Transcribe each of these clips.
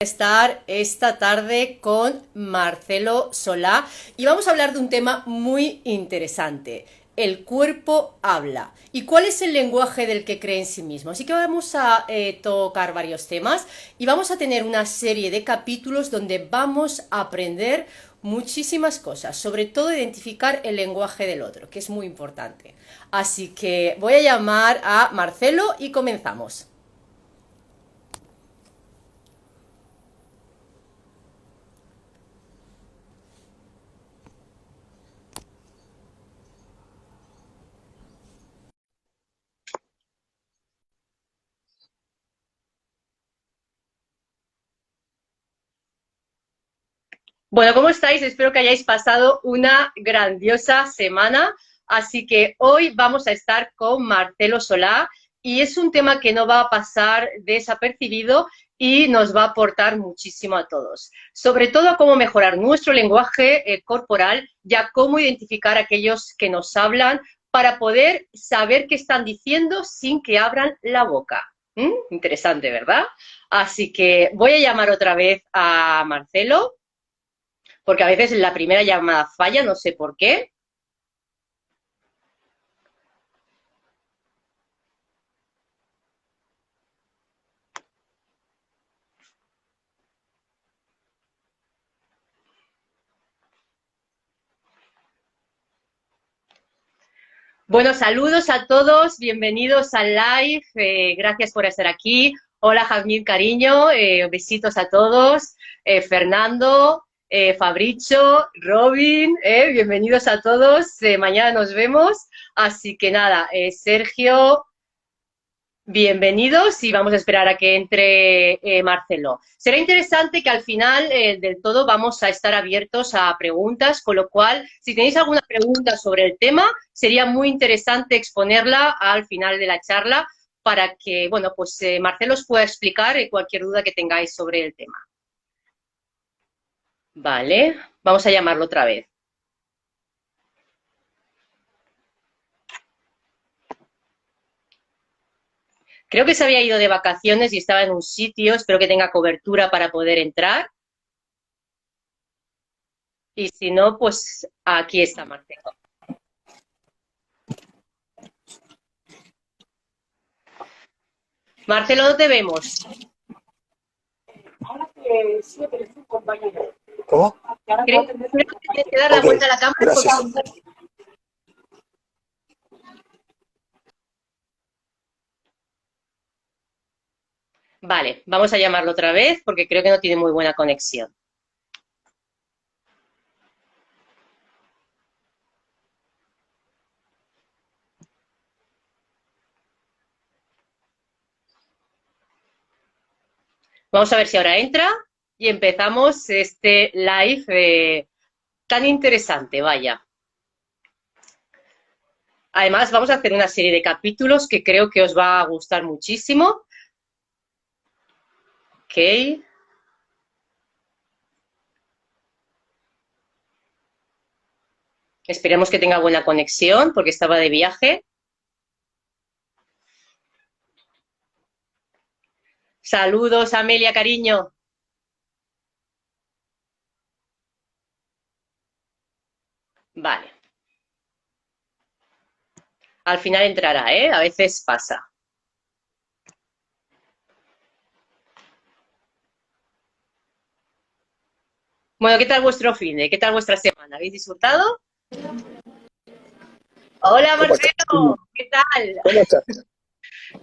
Estar esta tarde con Marcelo Solá y vamos a hablar de un tema muy interesante. El cuerpo habla. ¿Y cuál es el lenguaje del que cree en sí mismo? Así que vamos a tocar varios temas y vamos a tener una serie de capítulos donde vamos a aprender muchísimas cosas, sobre todo identificar el lenguaje del otro, que es muy importante. Así que voy a llamar a Marcelo y comenzamos. Bueno, ¿cómo estáis? Espero que hayáis pasado una grandiosa semana. Así que hoy vamos a estar con Marcelo Solá y es un tema que no va a pasar desapercibido y nos va a aportar muchísimo a todos. Sobre todo a cómo mejorar nuestro lenguaje corporal y a cómo identificar a aquellos que nos hablan para poder saber qué están diciendo sin que abran la boca. Interesante, ¿verdad? Así que voy a llamar otra vez a Marcelo porque a veces la primera llamada falla, no sé por qué. Bueno, saludos a todos, bienvenidos al live, gracias por estar aquí. Hola, Jazmín, cariño, besitos a todos. Fernando, Fabricio, Robin, bienvenidos a todos. Mañana nos vemos. Así que nada, Sergio, bienvenidos y vamos a esperar a que entre Marcelo. Será interesante que al final del todo vamos a estar abiertos a preguntas, con lo cual, si tenéis alguna pregunta sobre el tema, sería muy interesante exponerla al final de la charla para que, bueno, pues Marcelo os pueda explicar cualquier duda que tengáis sobre el tema. Vale, vamos a llamarlo otra vez. Creo que se había ido de vacaciones y estaba en un sitio, espero que tenga cobertura para poder entrar. Y si no, pues aquí está Marcelo. Marcelo, no te vemos. ¿Cómo? Creo que tienes que dar la Ok, vuelta a la cámara gracias. porque... Vale, vamos a llamarlo otra vez porque creo que no tiene muy buena conexión. Vamos a ver si ahora entra y empezamos este live tan interesante, vaya. Además, vamos a hacer una serie de capítulos que creo que os va a gustar muchísimo. Ok. Esperemos que tenga buena conexión porque estaba de viaje. Saludos, Amelia, cariño. Vale. Al final entrará, ¿eh? A veces pasa. Bueno, ¿qué tal vuestro fin de? ¿Qué tal vuestra semana? ¿Habéis disfrutado? Hola, ¿Cómo estás? Marcelo. ¿Qué tal? ¿Cómo estás?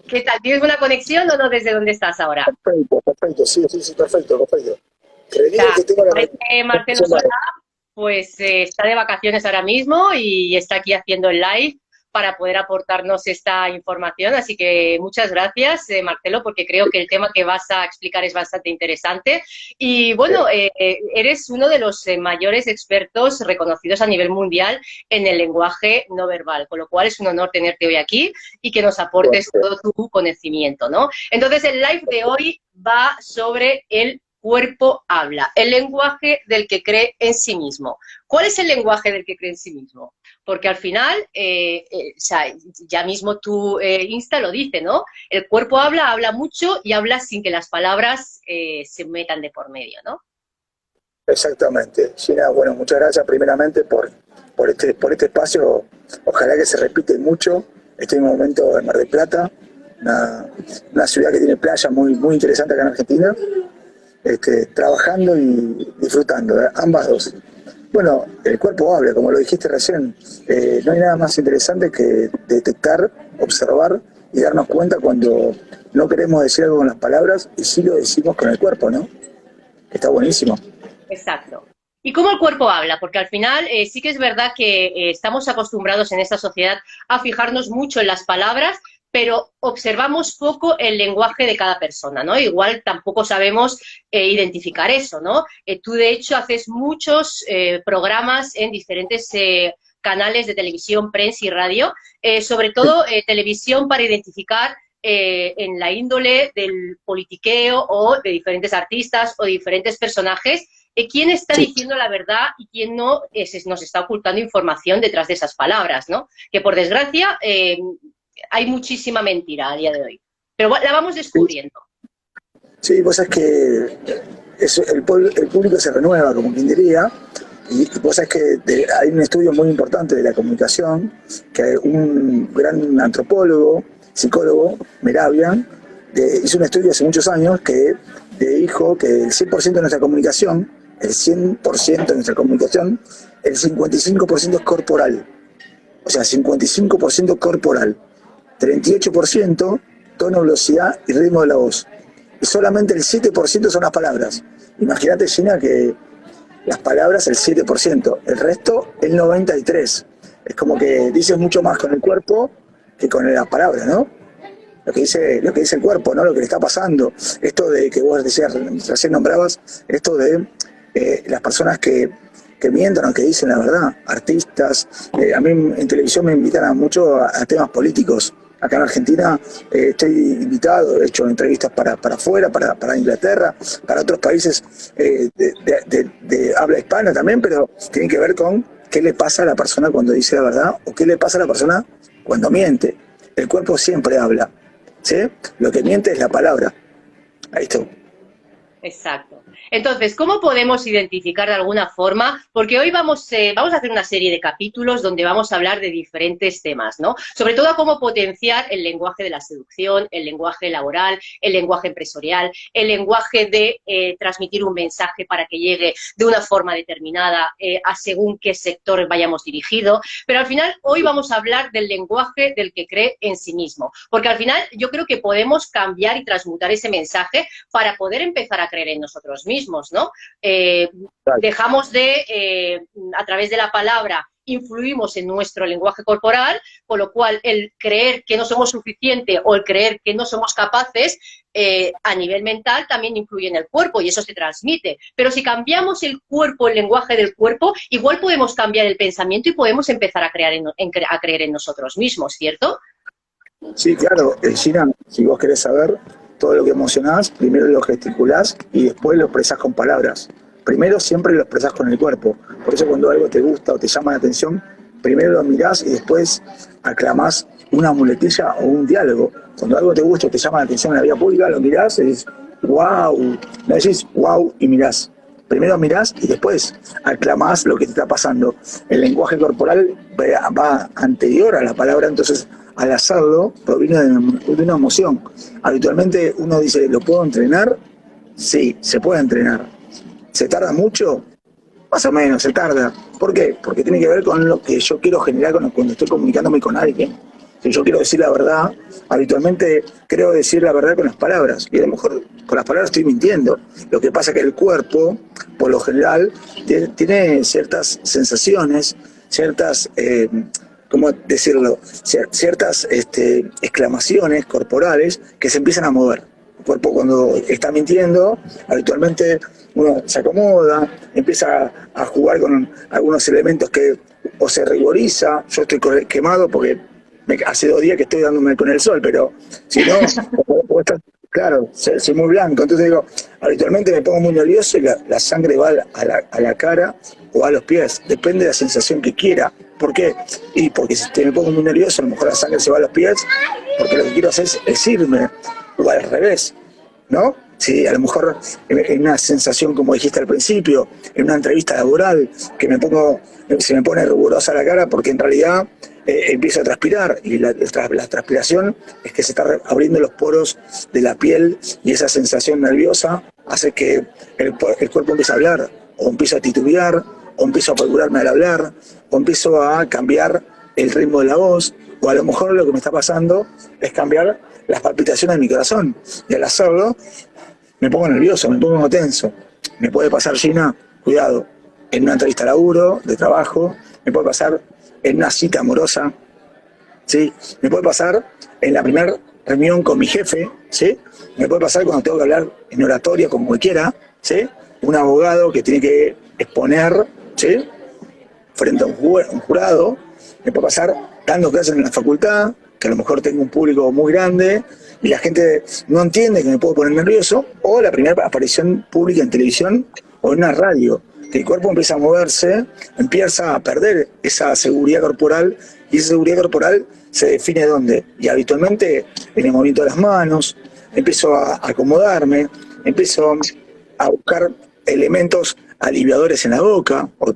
¿Qué tal? ¿Tienes buena conexión o no desde dónde estás ahora? Perfecto, perfecto, sí, sí, sí, perfecto, perfecto. O Creería sea, que tengo la Marcelo conexión Solá, mal. pues está de vacaciones ahora mismo y está aquí haciendo el live para poder aportarnos esta información. Así que muchas gracias, Marcelo, porque creo que el tema que vas a explicar es bastante interesante. Y bueno, eres uno de los mayores expertos reconocidos a nivel mundial en el lenguaje no verbal, con lo cual es un honor tenerte hoy aquí y que nos aportes Suerte. todo tu conocimiento, ¿no? Entonces, el live de hoy va sobre el cuerpo habla, el lenguaje del que cree en sí mismo. ¿Cuál es el lenguaje del que cree en sí mismo? Porque al final, o sea, ya mismo tu Insta lo dice, ¿no? El cuerpo habla, habla mucho y habla sin que las palabras se metan de por medio, ¿no? Exactamente. Gina, bueno, muchas gracias primeramente por este espacio. Ojalá que se repite mucho. Estoy en un momento en Mar del Plata, una ciudad que tiene playa muy interesante acá en Argentina, trabajando y disfrutando, ambas dos. Bueno, el cuerpo habla, como lo dijiste recién. No hay nada más interesante que detectar, observar y darnos cuenta cuando no queremos decir algo con las palabras y sí lo decimos con el cuerpo, ¿no? Está buenísimo. Exacto. ¿Y cómo el cuerpo habla? Porque al final sí que es verdad que estamos acostumbrados en esta sociedad a fijarnos mucho en las palabras, pero observamos poco el lenguaje de cada persona, ¿no? Igual tampoco sabemos identificar eso, ¿no? Tú, de hecho, haces muchos programas en diferentes canales de televisión, prensa y radio, sobre todo televisión para identificar en la índole del politiqueo o de diferentes artistas o de diferentes personajes, quién está Sí. diciendo la verdad y quién no nos está ocultando información detrás de esas palabras, ¿no? Que por desgracia hay muchísima mentira a día de hoy, pero la vamos descubriendo. Sí, vos sabés que el público se renueva, como quien diría, y vos sabés que hay un estudio muy importante de la comunicación, que un gran antropólogo, psicólogo, Meravian, hizo un estudio hace muchos años que dijo que el 100% de nuestra comunicación, el 100% de nuestra comunicación, el 55% es corporal. O sea, 55% corporal, 38% tono, velocidad y ritmo de la voz. Y solamente el 7% son las palabras. Imagínate, Gina, que las palabras el 7%, el resto el 93%. Es como que dices mucho más con el cuerpo que con las palabras, ¿no? Lo que dice el cuerpo, ¿no? Lo que le está pasando. Esto de que vos decías, recién nombrabas, esto de las personas que mienten o que dicen la verdad, artistas. A mí en televisión me invitan mucho a temas políticos. Acá en Argentina estoy invitado, he hecho entrevistas para afuera, para Inglaterra, para otros países de habla hispana también, pero tienen que ver con qué le pasa a la persona cuando dice la verdad o qué le pasa a la persona cuando miente. El cuerpo siempre habla, ¿sí? Lo que miente es la palabra. Ahí está. Exacto. Entonces, ¿cómo podemos identificar de alguna forma? Porque hoy vamos a hacer una serie de capítulos donde vamos a hablar de diferentes temas, ¿no? Sobre todo a cómo potenciar el lenguaje de la seducción, el lenguaje laboral, el lenguaje empresarial, el lenguaje de transmitir un mensaje para que llegue de una forma determinada a según qué sector vayamos dirigido. Pero al final, hoy vamos a hablar del lenguaje del que cree en sí mismo. Porque al final yo creo que podemos cambiar y transmutar ese mensaje para poder empezar a creer en nosotros mismos, ¿no? Dejamos de, a través de la palabra, influimos en nuestro lenguaje corporal, con lo cual el creer que no somos suficiente o el creer que no somos capaces a nivel mental también influye en el cuerpo y eso se transmite. Pero si cambiamos el cuerpo, el lenguaje del cuerpo, igual podemos cambiar el pensamiento y podemos empezar a creer en nosotros mismos, ¿cierto? Sí, claro, Gina, si vos querés saber todo lo que emocionás, primero lo gesticulás y después lo expresás con palabras. Primero siempre lo expresás con el cuerpo. Por eso cuando algo te gusta o te llama la atención, primero lo mirás y después aclamás una muletilla o un diálogo. Cuando algo te gusta o te llama la atención en la vida pública, lo mirás y dices, wow, no decís wow y mirás. Primero mirás y después aclamás lo que te está pasando. El lenguaje corporal va anterior a la palabra, entonces al hacerlo proviene de una emoción. Habitualmente uno dice, ¿lo puedo entrenar? Sí, se puede entrenar. ¿Se tarda mucho? Más o menos, se tarda. ¿Por qué? Porque tiene que ver con lo que yo quiero generar cuando estoy comunicándome con alguien. Si yo quiero decir la verdad, habitualmente creo decir la verdad con las palabras. Y a lo mejor con las palabras estoy mintiendo. Lo que pasa es que el cuerpo, por lo general, tiene ciertas sensaciones, ciertas... ¿cómo decirlo? Ciertas exclamaciones corporales que se empiezan a mover. El cuerpo cuando está mintiendo, habitualmente uno se acomoda, empieza a jugar con algunos elementos que o se rigoriza. Yo estoy quemado porque hace 2 días que estoy dándome con el sol, pero si no, claro, soy muy blanco. Entonces digo, habitualmente me pongo muy nervioso y la sangre va a la cara o a los pies. Depende de la sensación que quiera. ¿Por qué? Y porque si me pongo muy nervioso, a lo mejor la sangre se va a los pies, porque lo que quiero hacer es irme, o al revés, ¿no? Si a lo mejor en una sensación, como dijiste al principio, en una entrevista laboral, se me pone rigurosa la cara porque en realidad empiezo a transpirar y la transpiración es que se están abriendo los poros de la piel y esa sensación nerviosa hace que el cuerpo empiece a hablar, o empiezo a titubear, o empiezo a procurarme al hablar, o empiezo a cambiar el ritmo de la voz, o a lo mejor lo que me está pasando es cambiar las palpitaciones de mi corazón, y al hacerlo me pongo nervioso, me pongo tenso. Me puede pasar, Gina, cuidado, en una entrevista de laburo, de trabajo, me puede pasar en una cita amorosa, ¿sí? Me puede pasar en la primera reunión con mi jefe, ¿sí? Me puede pasar cuando tengo que hablar en oratoria con cualquiera, ¿sí? Un abogado que tiene que exponer, ¿sí? Frente a un jurado, me puede pasar dando clases en la facultad, que a lo mejor tengo un público muy grande y la gente no entiende que me puedo poner nervioso, o la primera aparición pública en televisión o en una radio, que el cuerpo empieza a moverse, empieza a perder esa seguridad corporal, y esa seguridad corporal se define ¿dónde? Y habitualmente en el movimiento de las manos, empiezo a acomodarme, empiezo a buscar elementos aliviadores en la boca, o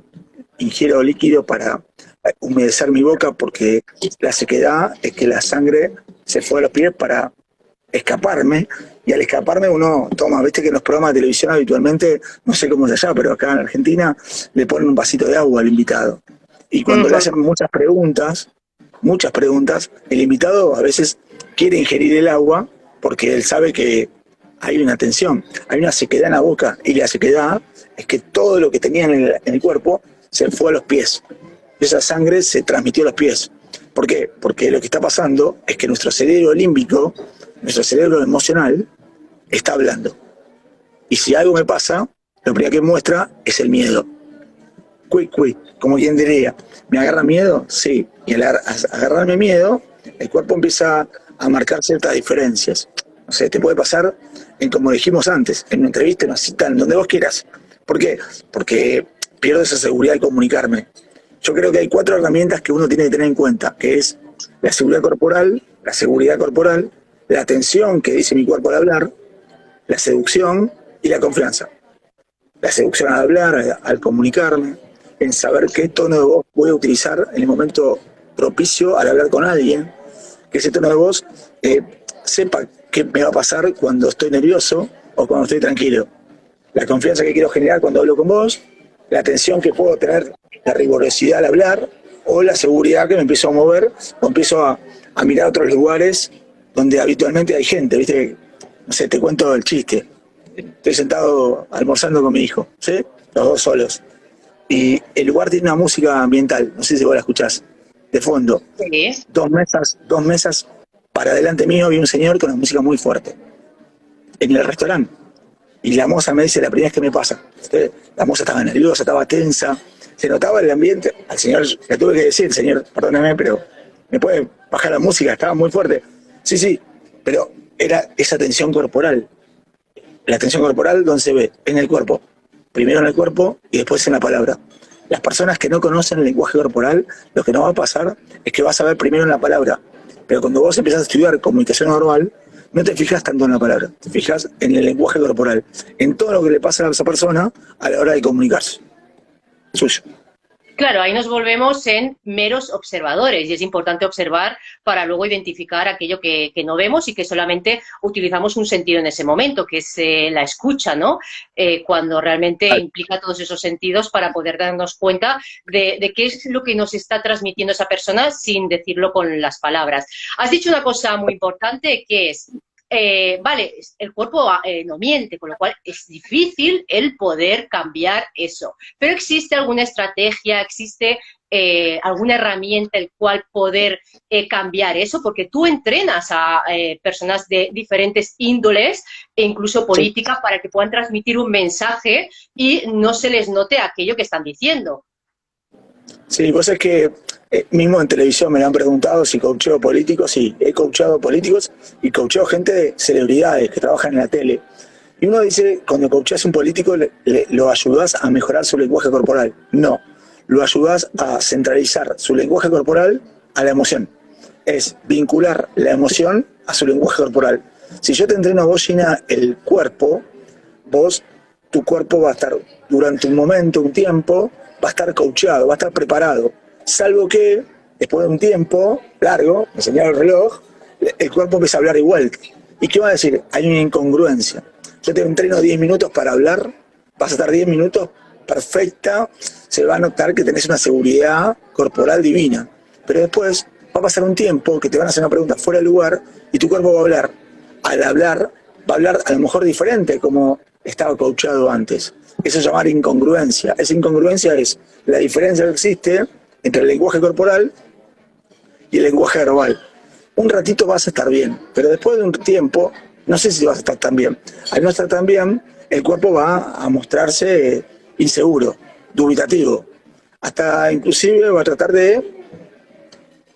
ingiero líquido para humedecer mi boca, porque la sequedad es que la sangre se fue a los pies para escaparme, y al escaparme uno toma, viste que en los programas de televisión habitualmente, no sé cómo es allá, pero acá en Argentina le ponen un vasito de agua al invitado. Y cuando le hacen muchas preguntas, el invitado a veces quiere ingerir el agua porque él sabe que hay una tensión, hay una sequedad en la boca, y la sequedad es que todo lo que tenía en el cuerpo se fue a los pies. Esa sangre se transmitió a los pies. ¿Por qué? Porque lo que está pasando es que nuestro cerebro límbico, nuestro cerebro emocional, está hablando. Y si algo me pasa, lo primero que muestra es el miedo. Como quien diría, ¿me agarra miedo? Sí. Y al agarrarme miedo, el cuerpo empieza a marcar ciertas diferencias. O sea, te puede pasar, como dijimos antes, en una entrevista, en una cita, en donde vos quieras. ¿Por qué? Porque pierdo esa seguridad de comunicarme. Yo creo que hay 4 herramientas que uno tiene que tener en cuenta, que es la seguridad corporal, la atención que dice mi cuerpo al hablar, la seducción y la confianza. La seducción al hablar, al comunicarme, en saber qué tono de voz voy a utilizar en el momento propicio al hablar con alguien, que ese tono de voz sepa qué me va a pasar cuando estoy nervioso o cuando estoy tranquilo. La confianza que quiero generar cuando hablo con vos, la atención que puedo tener, la rigurosidad al hablar, o la seguridad que me empiezo a mover o empiezo a mirar otros lugares donde habitualmente hay gente, ¿viste? No sé, te cuento el chiste. Estoy sentado almorzando con mi hijo, ¿sí? Los dos solos. Y el lugar tiene una música ambiental, no sé si vos la escuchás, de fondo. Sí. Dos mesas para adelante mío había un señor con una música muy fuerte. En el restaurante. Y la moza me dice, la primera vez que me pasa. La moza estaba nerviosa, estaba tensa, se notaba el ambiente. Al señor le tuve que decir, señor, perdóname, pero ¿me puede bajar la música? Estaba muy fuerte. Sí, pero era esa tensión corporal. La tensión corporal, ¿dónde se ve? En el cuerpo. Primero en el cuerpo y después en la palabra. Las personas que no conocen el lenguaje corporal, lo que no va a pasar es que vas a ver primero en la palabra. Pero cuando vos empezás a estudiar comunicación normal, no te fijas tanto en la palabra, te fijas en el lenguaje corporal, en todo lo que le pasa a esa persona a la hora de comunicarse. Suyo. Claro, ahí nos volvemos en meros observadores, y es importante observar para luego identificar aquello que no vemos y que solamente utilizamos un sentido en ese momento, que es la escucha, ¿no? Cuando realmente implica todos esos sentidos para poder darnos cuenta de qué es lo que nos está transmitiendo esa persona sin decirlo con las palabras. Has dicho una cosa muy importante, que es vale, el cuerpo no miente, con lo cual es difícil el poder cambiar eso. Pero ¿existe alguna estrategia, existe alguna herramienta el cual poder cambiar eso? Porque tú entrenas a personas de diferentes índoles e incluso política, sí, para que puedan transmitir un mensaje y no se les note aquello que están diciendo. Sí, vos es que mismo en televisión me lo han preguntado si coacheo políticos, sí, he coachado políticos y coacheo gente de celebridades que trabajan en la tele. Y uno dice, cuando coacheas a un político, lo ayudás a mejorar su lenguaje corporal. No, lo ayudás a centralizar su lenguaje corporal a la emoción. Es vincular la emoción a su lenguaje corporal. Si yo te entreno a vos, Gina, el cuerpo, vos, tu cuerpo va a estar durante un momento, un tiempo, va a estar coacheado, va a estar preparado. Salvo que, después de un tiempo largo, me señala el reloj, el cuerpo empieza a hablar igual. ¿Y qué va a decir? Hay una incongruencia. Yo te entreno 10 minutos para hablar, vas a estar 10 minutos perfecta, se va a notar que tenés una seguridad corporal divina. Pero después va a pasar un tiempo que te van a hacer una pregunta fuera de lugar y tu cuerpo va a hablar. Al hablar, va a hablar a lo mejor diferente como estaba coachado antes. Eso es llamar incongruencia. Esa incongruencia es la diferencia que existe entre el lenguaje corporal y el lenguaje verbal. Un ratito vas a estar bien, pero después de un tiempo, no sé si vas a estar tan bien. Al no estar tan bien, el cuerpo va a mostrarse inseguro, dubitativo. Hasta inclusive va a tratar de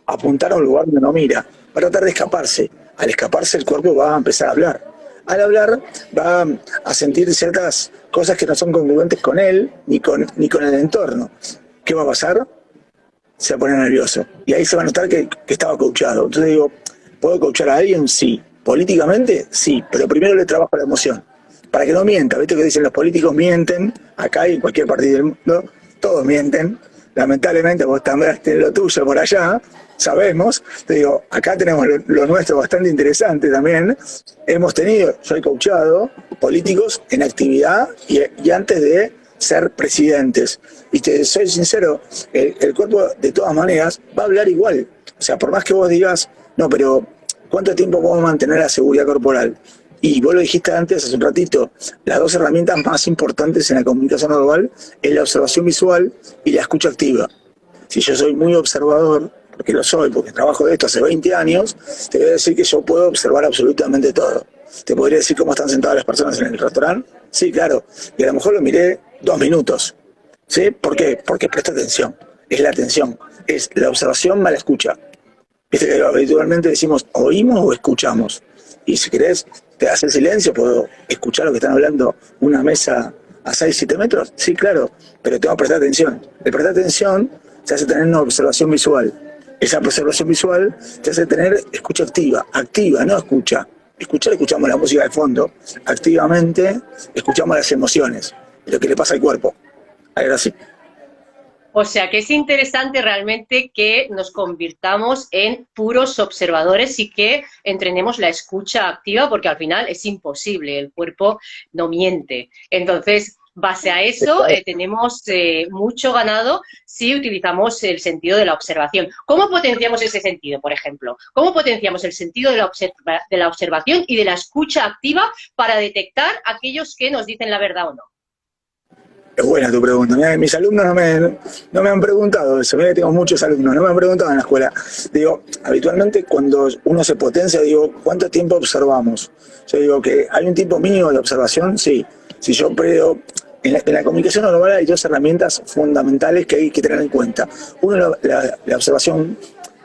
apuntar a un lugar donde no mira. Va a tratar de escaparse. Al escaparse el cuerpo va a empezar a hablar. Al hablar va a sentir ciertas cosas que no son congruentes con él ni con el entorno. ¿Qué va a pasar? Se va a poner nervioso. Y ahí se va a notar que estaba coachado. Entonces digo, ¿puedo coachar a alguien? Sí. ¿Políticamente? Sí. Pero primero le trabajo la emoción. Para que no mienta. ¿Viste que dicen los políticos mienten? Acá y en cualquier partido del mundo, todos mienten. Lamentablemente vos también tenés lo tuyo por allá, sabemos. Te digo, acá tenemos lo nuestro bastante interesante también. Hemos tenido, yo he coachado políticos en actividad y antes de ser presidentes. Y te soy sincero, el cuerpo de todas maneras va a hablar igual. O sea, por más que vos digas, no, pero ¿cuánto tiempo podemos mantener la seguridad corporal? Y vos lo dijiste antes, hace un ratito, las dos herramientas más importantes en la comunicación no verbal es la observación visual y la escucha activa. Si yo soy muy observador, porque lo soy, porque trabajo de esto hace 20 años, te voy a decir que yo puedo observar absolutamente todo. ¿Te podría decir cómo están sentadas las personas en el restaurante? Sí, claro. Y a lo mejor lo miré 2 minutos. ¿Sí? ¿Por qué? Porque presta atención. Es la atención. Es la observación más la escucha. Viste que habitualmente decimos, ¿oímos o escuchamos? Y si querés, te haces silencio, puedo escuchar lo que están hablando una mesa a 6, 7 metros. Sí, claro, pero tengo que prestar atención. El prestar atención te hace tener una observación visual. Esa observación visual te hace tener escucha activa. Activa, no escucha. Escuchar, escuchamos la música de fondo. Activamente escuchamos las emociones, lo que le pasa al cuerpo. Ahora sí. O sea que es interesante realmente que nos convirtamos en puros observadores y que entrenemos la escucha activa, porque al final es imposible, el cuerpo no miente. Entonces, base a eso, tenemos mucho ganado si utilizamos el sentido de la observación. ¿Cómo potenciamos ese sentido, por ejemplo? ¿Cómo potenciamos el sentido de la observación y de la escucha activa para detectar aquellos que nos dicen la verdad o no? Es buena tu pregunta. Mirá, mis alumnos no me han preguntado eso. Mirá que tengo muchos alumnos, no me han preguntado en la escuela. Digo, habitualmente cuando uno se potencia, digo, ¿cuánto tiempo observamos? Yo digo que hay un tiempo mínimo de observación, sí. Si yo creo, en la comunicación no verbal hay 2 herramientas fundamentales que hay que tener en cuenta. Uno es la observación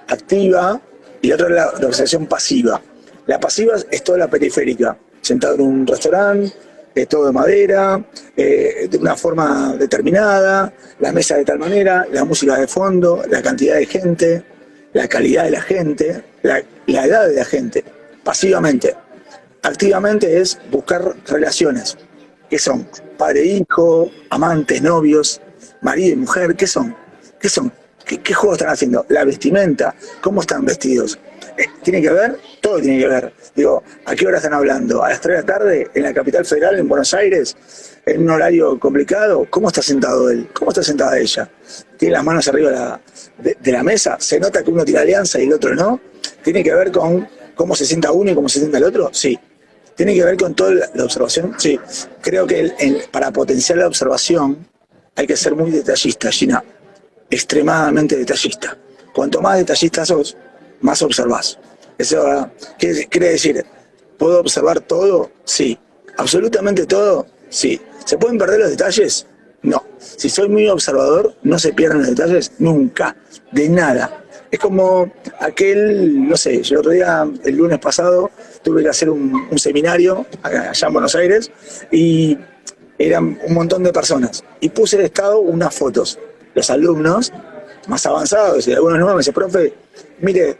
activa y la otra es la observación pasiva. La pasiva es toda la periférica. Sentado en un restaurante, todo de madera, de una forma determinada, la mesa de tal manera, la música de fondo, la cantidad de gente, la calidad de la gente, la edad de la gente, pasivamente. Activamente es buscar relaciones, que son padre-hijo, amantes, novios, marido y mujer, ¿qué son? ¿Qué son? ¿Qué juegos están haciendo? La vestimenta, ¿cómo están vestidos? ¿Tiene que ver? Todo tiene que ver. Digo, ¿a qué hora están hablando? ¿A las 3 de la tarde en la capital federal, en Buenos Aires? ¿En un horario complicado? ¿Cómo está sentado él? ¿Cómo está sentada ella? ¿Tiene las manos arriba de la mesa? ¿Se nota que uno tiene alianza y el otro no? ¿Tiene que ver con cómo se sienta uno y cómo se sienta el otro? Sí. ¿Tiene que ver con toda la observación? Sí. Creo que para potenciar la observación hay que ser muy detallista, Gina. Extremadamente detallista. Cuanto más detallista sos, más observás. Eso quiere decir, ¿puedo observar todo? Sí. ¿Absolutamente todo? Sí. ¿Se pueden perder los detalles? No. Si soy muy observador, no se pierden los detalles nunca, de nada. Es como aquel, no sé, yo el otro día, el lunes pasado, tuve que hacer un seminario allá en Buenos Aires y eran un montón de personas. Y puse en estado unas fotos. Los alumnos más avanzados y algunos nuevos me dicen, profe, mire,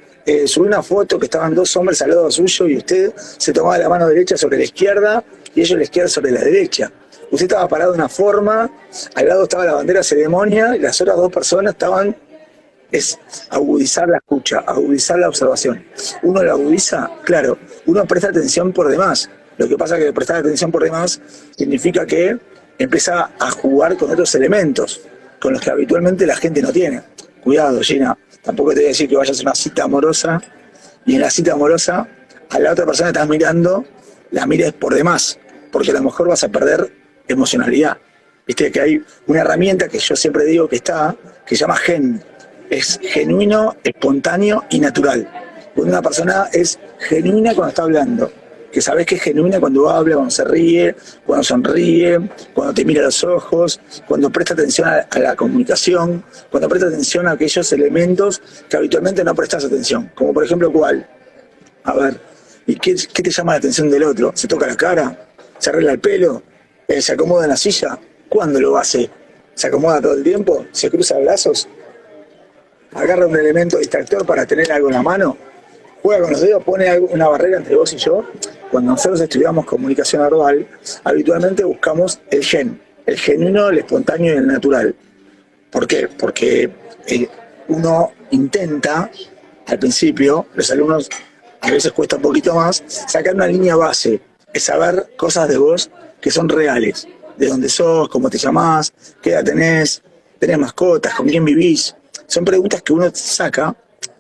subí una foto que estaban dos hombres al lado suyo y usted se tomaba la mano derecha sobre la izquierda y ellos la izquierda sobre la derecha. Usted estaba parado de una forma, al lado estaba la bandera ceremonia y las otras dos personas estaban... Es agudizar la escucha, agudizar la observación. Uno la agudiza, claro, uno presta atención por demás. Lo que pasa es que prestar atención por demás significa que empieza a jugar con otros elementos, con los que habitualmente la gente no tiene. Cuidado, Gina, tampoco te voy a decir que vayas a una cita amorosa y en la cita amorosa a la otra persona que estás mirando, la mires por demás, porque a lo mejor vas a perder emocionalidad. Viste que hay una herramienta que yo siempre digo que está, que se llama GEN. Es genuino, espontáneo y natural. Cuando una persona es genuina cuando está hablando, que sabes que es genuina cuando habla, cuando se ríe, cuando sonríe, cuando te mira a los ojos, cuando presta atención a la comunicación, cuando presta atención a aquellos elementos que habitualmente no prestas atención. Como por ejemplo, ¿cuál? A ver, ¿y qué te llama la atención del otro? ¿Se toca la cara? ¿Se arregla el pelo? ¿Se acomoda en la silla? ¿Cuándo lo hace? ¿Se acomoda todo el tiempo? ¿Se cruza brazos? ¿Agarra un elemento distractor para tener algo en la mano? ¿Juega con los dedos? ¿Pone una barrera entre vos y yo? Cuando nosotros estudiamos comunicación verbal, habitualmente buscamos el gen, el genuino, el espontáneo y el natural. ¿Por qué? Porque uno intenta, al principio, los alumnos a veces cuesta un poquito más, sacar una línea base, es saber cosas de vos que son reales, de dónde sos, cómo te llamás, qué edad tenés mascotas, con quién vivís. Son preguntas que uno saca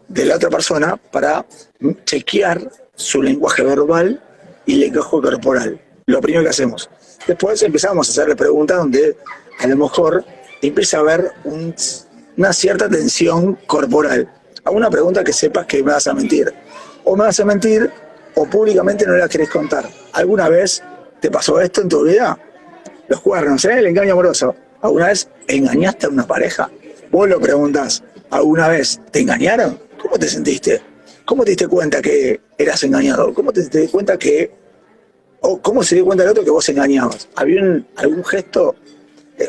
de la otra persona para chequear su lenguaje verbal y lenguaje corporal. Lo primero que hacemos. Después empezamos a hacerle preguntas donde a lo mejor empieza a haber una cierta tensión corporal. A una pregunta que sepas que me vas a mentir. O me vas a mentir o públicamente no la querés contar. ¿Alguna vez te pasó esto en tu vida? Los cuernos, el engaño amoroso. ¿Alguna vez engañaste a una pareja? Vos lo preguntás, ¿alguna vez te engañaron? ¿Cómo te sentiste? ¿Cómo te diste cuenta que eras engañado? ¿Cómo te diste cuenta o cómo se dio cuenta el otro que vos engañabas? ¿Había algún gesto,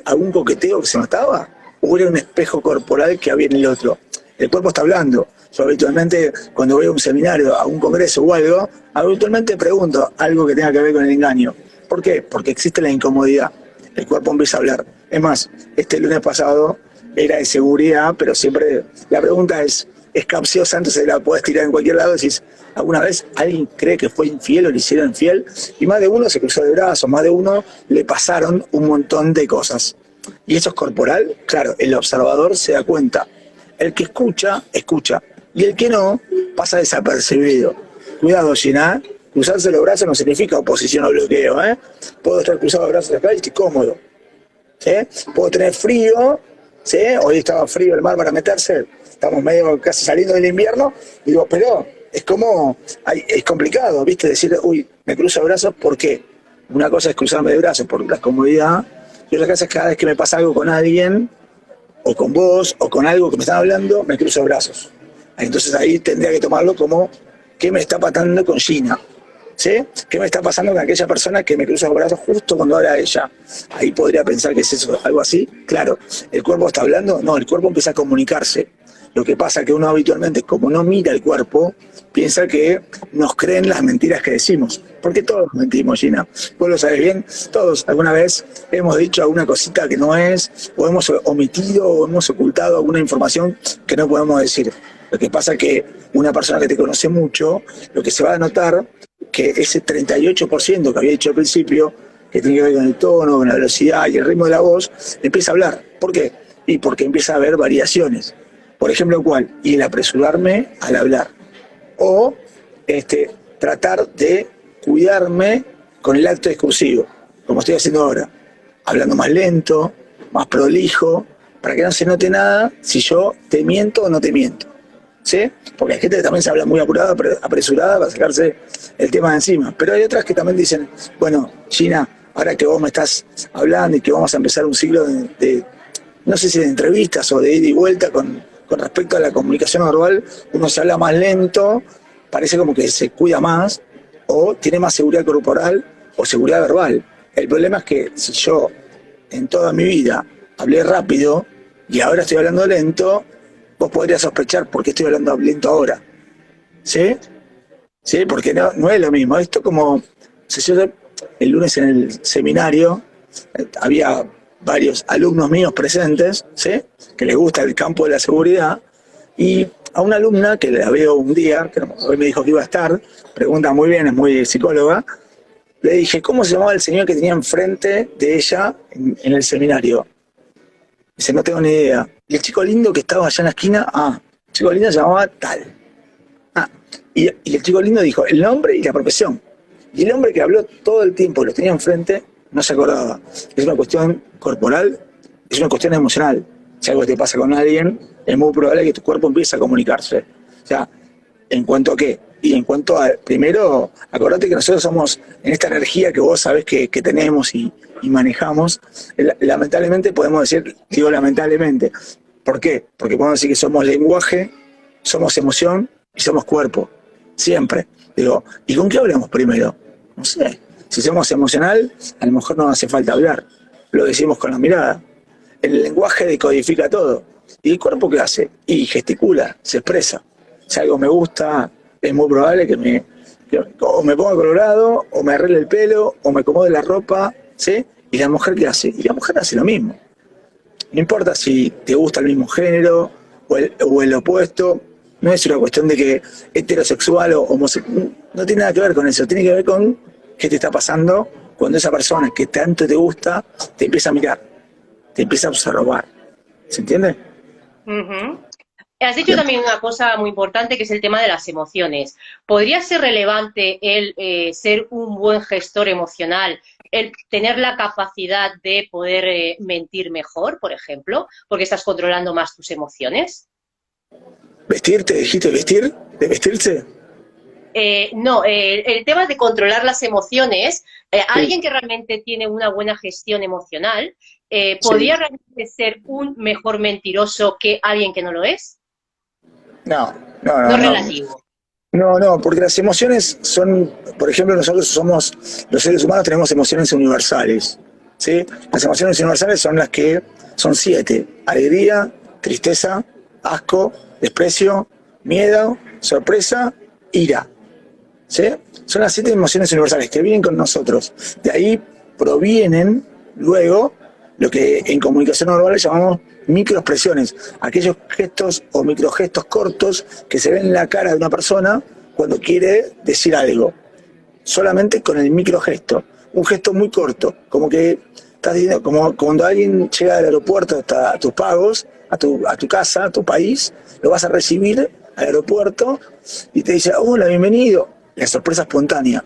algún coqueteo que se notaba? ¿O era un espejo corporal que había en el otro? El cuerpo está hablando. Yo habitualmente, cuando voy a un seminario, a un congreso o algo, habitualmente pregunto algo que tenga que ver con el engaño. ¿Por qué? Porque existe la incomodidad. El cuerpo empieza a hablar. Es más, este lunes pasado era de seguridad, pero siempre la pregunta es capciosa, entonces la puedes tirar en cualquier lado. Decís, ¿alguna vez alguien cree que fue infiel o le hicieron infiel? Y más de uno se cruzó de brazos, más de uno le pasaron un montón de cosas. Y eso es corporal, claro, el observador se da cuenta. El que escucha, escucha. Y el que no, pasa desapercibido. Cuidado, Gina, cruzarse los brazos no significa oposición o bloqueo, Puedo estar cruzado de brazos acá y estoy cómodo. ¿Sí? Puedo tener frío, ¿sí? Hoy estaba frío el mar para meterse, estamos medio casi saliendo del invierno, digo, pero es complicado, ¿viste? Decir, uy, me cruzo de brazos, ¿por qué? Una cosa es cruzarme de brazos por la comodidad, y otra cosa es cada vez que me pasa algo con alguien, o con vos, o con algo que me están hablando, me cruzo de brazos. Entonces ahí tendría que tomarlo como, ¿qué me está pasando con Gina? ¿Sí? ¿Qué me está pasando con aquella persona que me cruza los brazos justo cuando habla ella? Ahí podría pensar que es eso, algo así. Claro, ¿el cuerpo está hablando? No, el cuerpo empieza a comunicarse. Lo que pasa es que uno habitualmente, como no mira el cuerpo, piensa que nos creen las mentiras que decimos. Porque todos mentimos, Gina. Vos lo sabés bien, todos alguna vez hemos dicho alguna cosita que no es, o hemos omitido, o hemos ocultado alguna información que no podemos decir. Lo que pasa es que una persona que te conoce mucho, lo que se va a notar que ese 38% que había dicho al principio, que tiene que ver con el tono, con la velocidad y el ritmo de la voz, empieza a hablar. ¿Por qué? Y porque empieza a haber variaciones. Por ejemplo, ¿cuál? Y el apresurarme al hablar. O tratar de cuidarme con el acto discursivo, como estoy haciendo ahora. Hablando más lento, más prolijo, para que no se note nada si yo te miento o no te miento. ¿Sí? Porque hay gente que también se habla muy apresurada para sacarse el tema de encima. Pero hay otras que también dicen, bueno, Gina, ahora que vos me estás hablando y que vamos a empezar un ciclo no sé si de entrevistas o de ida y vuelta con respecto a la comunicación no verbal, uno se habla más lento, parece como que se cuida más, o tiene más seguridad corporal o seguridad verbal. El problema es que si yo en toda mi vida hablé rápido y ahora estoy hablando lento, vos podrías sospechar por qué estoy hablando lento ahora. ¿Sí? ¿Sí? Porque no es lo mismo. Esto como, si yo el lunes en el seminario había varios alumnos míos presentes, ¿sí? Que les gusta el campo de la seguridad, y a una alumna que la veo un día, que hoy me dijo que iba a estar, pregunta muy bien, es muy psicóloga, le dije, ¿cómo se llamaba el señor que tenía enfrente de ella en el seminario? Dice, no tengo ni idea. Y el chico lindo que estaba allá en la esquina, el chico lindo se llamaba tal. Y el chico lindo dijo el nombre y la profesión. Y el hombre que habló todo el tiempo, lo tenía enfrente, no se acordaba. Es una cuestión corporal, es una cuestión emocional. Si algo te pasa con alguien, es muy probable que tu cuerpo empiece a comunicarse. O sea, ¿en cuanto a qué? Y en cuanto a, primero, acordate que nosotros somos, en esta energía que vos sabés que tenemos y manejamos, lamentablemente podemos decir, digo lamentablemente, ¿por qué? Porque podemos decir que somos lenguaje, somos emoción y somos cuerpo, siempre. Digo, ¿y con qué hablamos primero? No sé. Si somos emocional, a lo mejor no hace falta hablar, lo decimos con la mirada. El lenguaje decodifica todo. ¿Y el cuerpo qué hace? Y gesticula, se expresa. Si algo me gusta, es muy probable que o me ponga colorado, o me arregle el pelo, o me acomode la ropa, ¿sí? ¿Y la mujer qué hace? Y la mujer hace lo mismo. No importa si te gusta el mismo género o el opuesto, no es una cuestión de que heterosexual o homosexual, no tiene nada que ver con eso, tiene que ver con qué te está pasando cuando esa persona que tanto te gusta te empieza a mirar, te empieza a observar. ¿Se entiende? Uh-huh. Has dicho también una cosa muy importante que es el tema de las emociones. ¿Podría ser relevante el ser un buen gestor emocional, el tener la capacidad de poder mentir mejor, por ejemplo, porque estás controlando más tus emociones? ¿Vestir? ¿Te dijiste vestir? ¿De vestirse? No, el tema de controlar las emociones, Sí, alguien que realmente tiene una buena gestión emocional, sí. ¿podría realmente ser un mejor mentiroso que alguien que no lo es? No, no, No no, es no. relativo. No, no, porque las emociones son, por ejemplo, nosotros somos, los seres humanos tenemos emociones universales, ¿sí? Las emociones universales son las que son 7: alegría, tristeza, asco, desprecio, miedo, sorpresa, ira, ¿sí? Son las 7 emociones universales que vienen con nosotros. De ahí provienen luego lo que en comunicación no verbal llamamos microexpresiones, aquellos gestos o microgestos cortos que se ven en la cara de una persona cuando quiere decir algo, solamente con el microgesto, un gesto muy corto, como que estás diciendo, como cuando alguien llega del aeropuerto hasta tus pagos, a tu casa, a tu país, lo vas a recibir al aeropuerto y te dice, hola, bienvenido. La sorpresa espontánea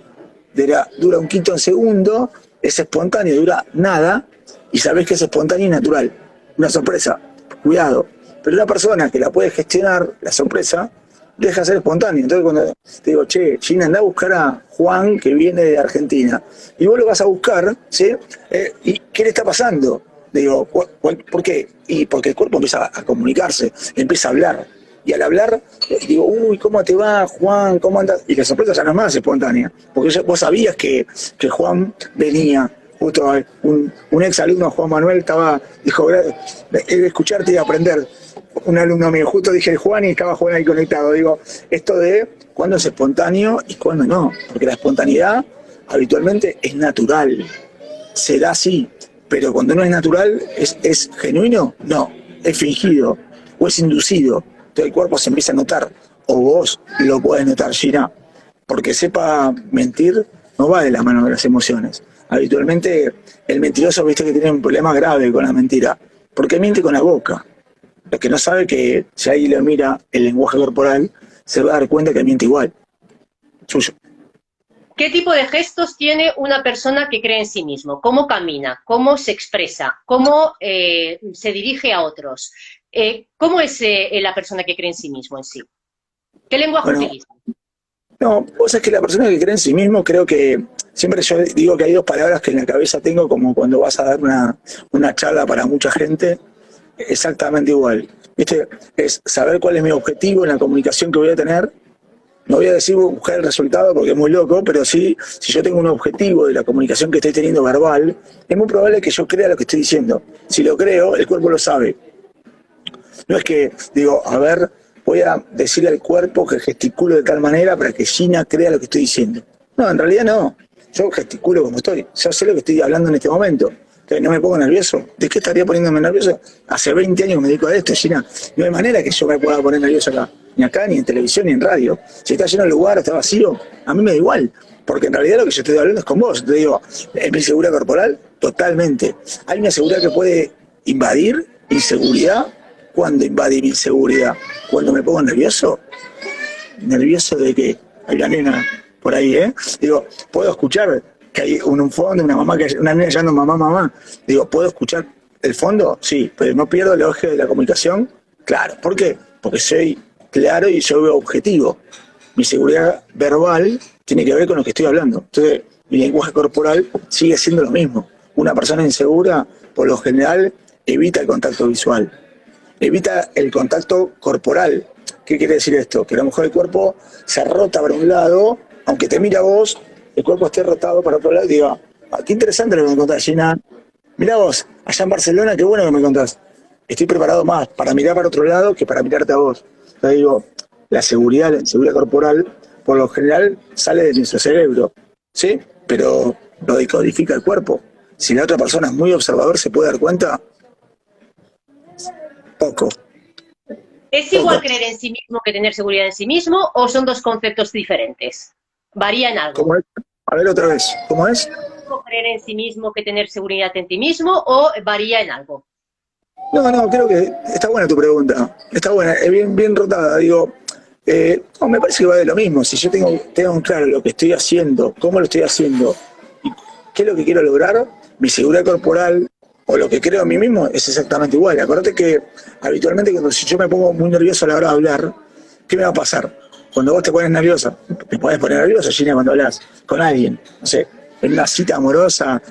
dura un quinto de segundo, es espontáneo, dura nada, y sabés que es espontáneo y natural. Una sorpresa, cuidado. Pero una persona que la puede gestionar, la sorpresa, deja de ser espontáneo. Entonces cuando te digo, che, Gina, anda a buscar a Juan que viene de Argentina, y vos lo vas a buscar, ¿sí? ¿Y qué le está pasando? Digo, ¿por qué? Y porque el cuerpo empieza a comunicarse, empieza a hablar. Y al hablar, digo, uy, ¿cómo te va, Juan? ¿Cómo andas? Y la sorpresa ya no es más espontánea, porque vos sabías que Juan venía. Justo un ex alumno, Juan Manuel, dijo, escucharte y aprender. Un alumno mío, justo dije Juan y estaba Juan ahí conectado. Digo, esto de cuándo es espontáneo y cuándo no, porque la espontaneidad habitualmente es natural, se da así, pero cuando no es natural, ¿es genuino? No, es fingido o es inducido. Entonces el cuerpo se empieza a notar, o vos lo podés notar, Gina, porque sepa mentir no va de la mano de las emociones. Habitualmente el mentiroso, viste que tiene un problema grave con la mentira, porque miente con la boca. Lo que no sabe que si alguien le mira el lenguaje corporal, se va a dar cuenta que miente igual. Suyo. ¿Qué tipo de gestos tiene una persona que cree en sí mismo? ¿Cómo camina? ¿Cómo se expresa? ¿Cómo se dirige a otros? ¿Cómo es la persona que cree en sí mismo en sí? ¿Qué lenguaje Bueno, utiliza? No, vos sabés que la persona que cree en sí mismo, creo que siempre yo digo que hay dos palabras que en la cabeza tengo como cuando vas a dar una charla para mucha gente, exactamente igual. ¿Viste? Es saber cuál es mi objetivo en la comunicación que voy a tener. No voy a decir buscar el resultado porque es muy loco, pero sí, si yo tengo un objetivo de la comunicación que estoy teniendo verbal, es muy probable que yo crea lo que estoy diciendo. Si lo creo, el cuerpo lo sabe. No es que digo, a ver, voy a decirle al cuerpo que gesticulo de tal manera para que Gina crea lo que estoy diciendo. No, en realidad no. Yo gesticulo como estoy. Yo sé lo que estoy hablando en este momento. Entonces, no me pongo nervioso. ¿De qué estaría poniéndome nervioso? Hace 20 años que me dedico a esto, Gina. No hay manera que yo me pueda poner nervioso acá. Ni acá, ni en televisión, ni en radio. Si está lleno el lugar, está vacío, a mí me da igual. Porque en realidad lo que yo estoy hablando es con vos. Te digo, ¿es mi seguridad corporal? Totalmente. Hay una seguridad que puede invadir inseguridad. ¿Cuándo invadir inseguridad? ¿Cuando me pongo nervioso? ¿Nervioso de qué? Hay una nena por ahí, ¿eh? Digo, ¿puedo escuchar que hay un fondo, una nena llamando mamá, mamá? Digo, ¿puedo escuchar el fondo? Sí, pero no pierdo el eje de la comunicación. Claro, ¿por qué? Porque soy claro y soy objetivo. Mi seguridad verbal tiene que ver con lo que estoy hablando. Entonces, mi lenguaje corporal sigue siendo lo mismo. Una persona insegura, por lo general, evita el contacto visual. Evita el contacto corporal. ¿Qué quiere decir esto? Que a lo mejor el cuerpo se rota para un lado, aunque te mira vos, el cuerpo esté rotado para otro lado y diga, ah, qué interesante lo que me contás, Gina. Mirá vos, allá en Barcelona, qué bueno que me contás. Estoy preparado más para mirar para otro lado que para mirarte a vos. Entonces digo, la inseguridad corporal, por lo general, sale de nuestro cerebro, ¿sí? Pero lo decodifica el cuerpo. Si la otra persona es muy observador, se puede dar cuenta. Poco. ¿Es igual creer en sí mismo que tener seguridad en sí mismo o son dos conceptos diferentes? ¿Varía en algo? ¿Cómo es? A ver otra vez, ¿cómo es? ¿Es creer en sí mismo que tener seguridad en ti mismo o varía en algo? No, creo que está buena tu pregunta. Está buena, es bien rotada. Digo, no, me parece que va de lo mismo. Si yo tengo claro lo que estoy haciendo, cómo lo estoy haciendo y qué es lo que quiero lograr, mi seguridad corporal o lo que creo en mí mismo es exactamente igual. Acordate que habitualmente si yo me pongo muy nervioso a la hora de hablar, ¿qué me va a pasar? Cuando vos te pones nerviosa, te podés poner nervioso, Gina, cuando hablas con alguien, no sé, en una cita amorosa,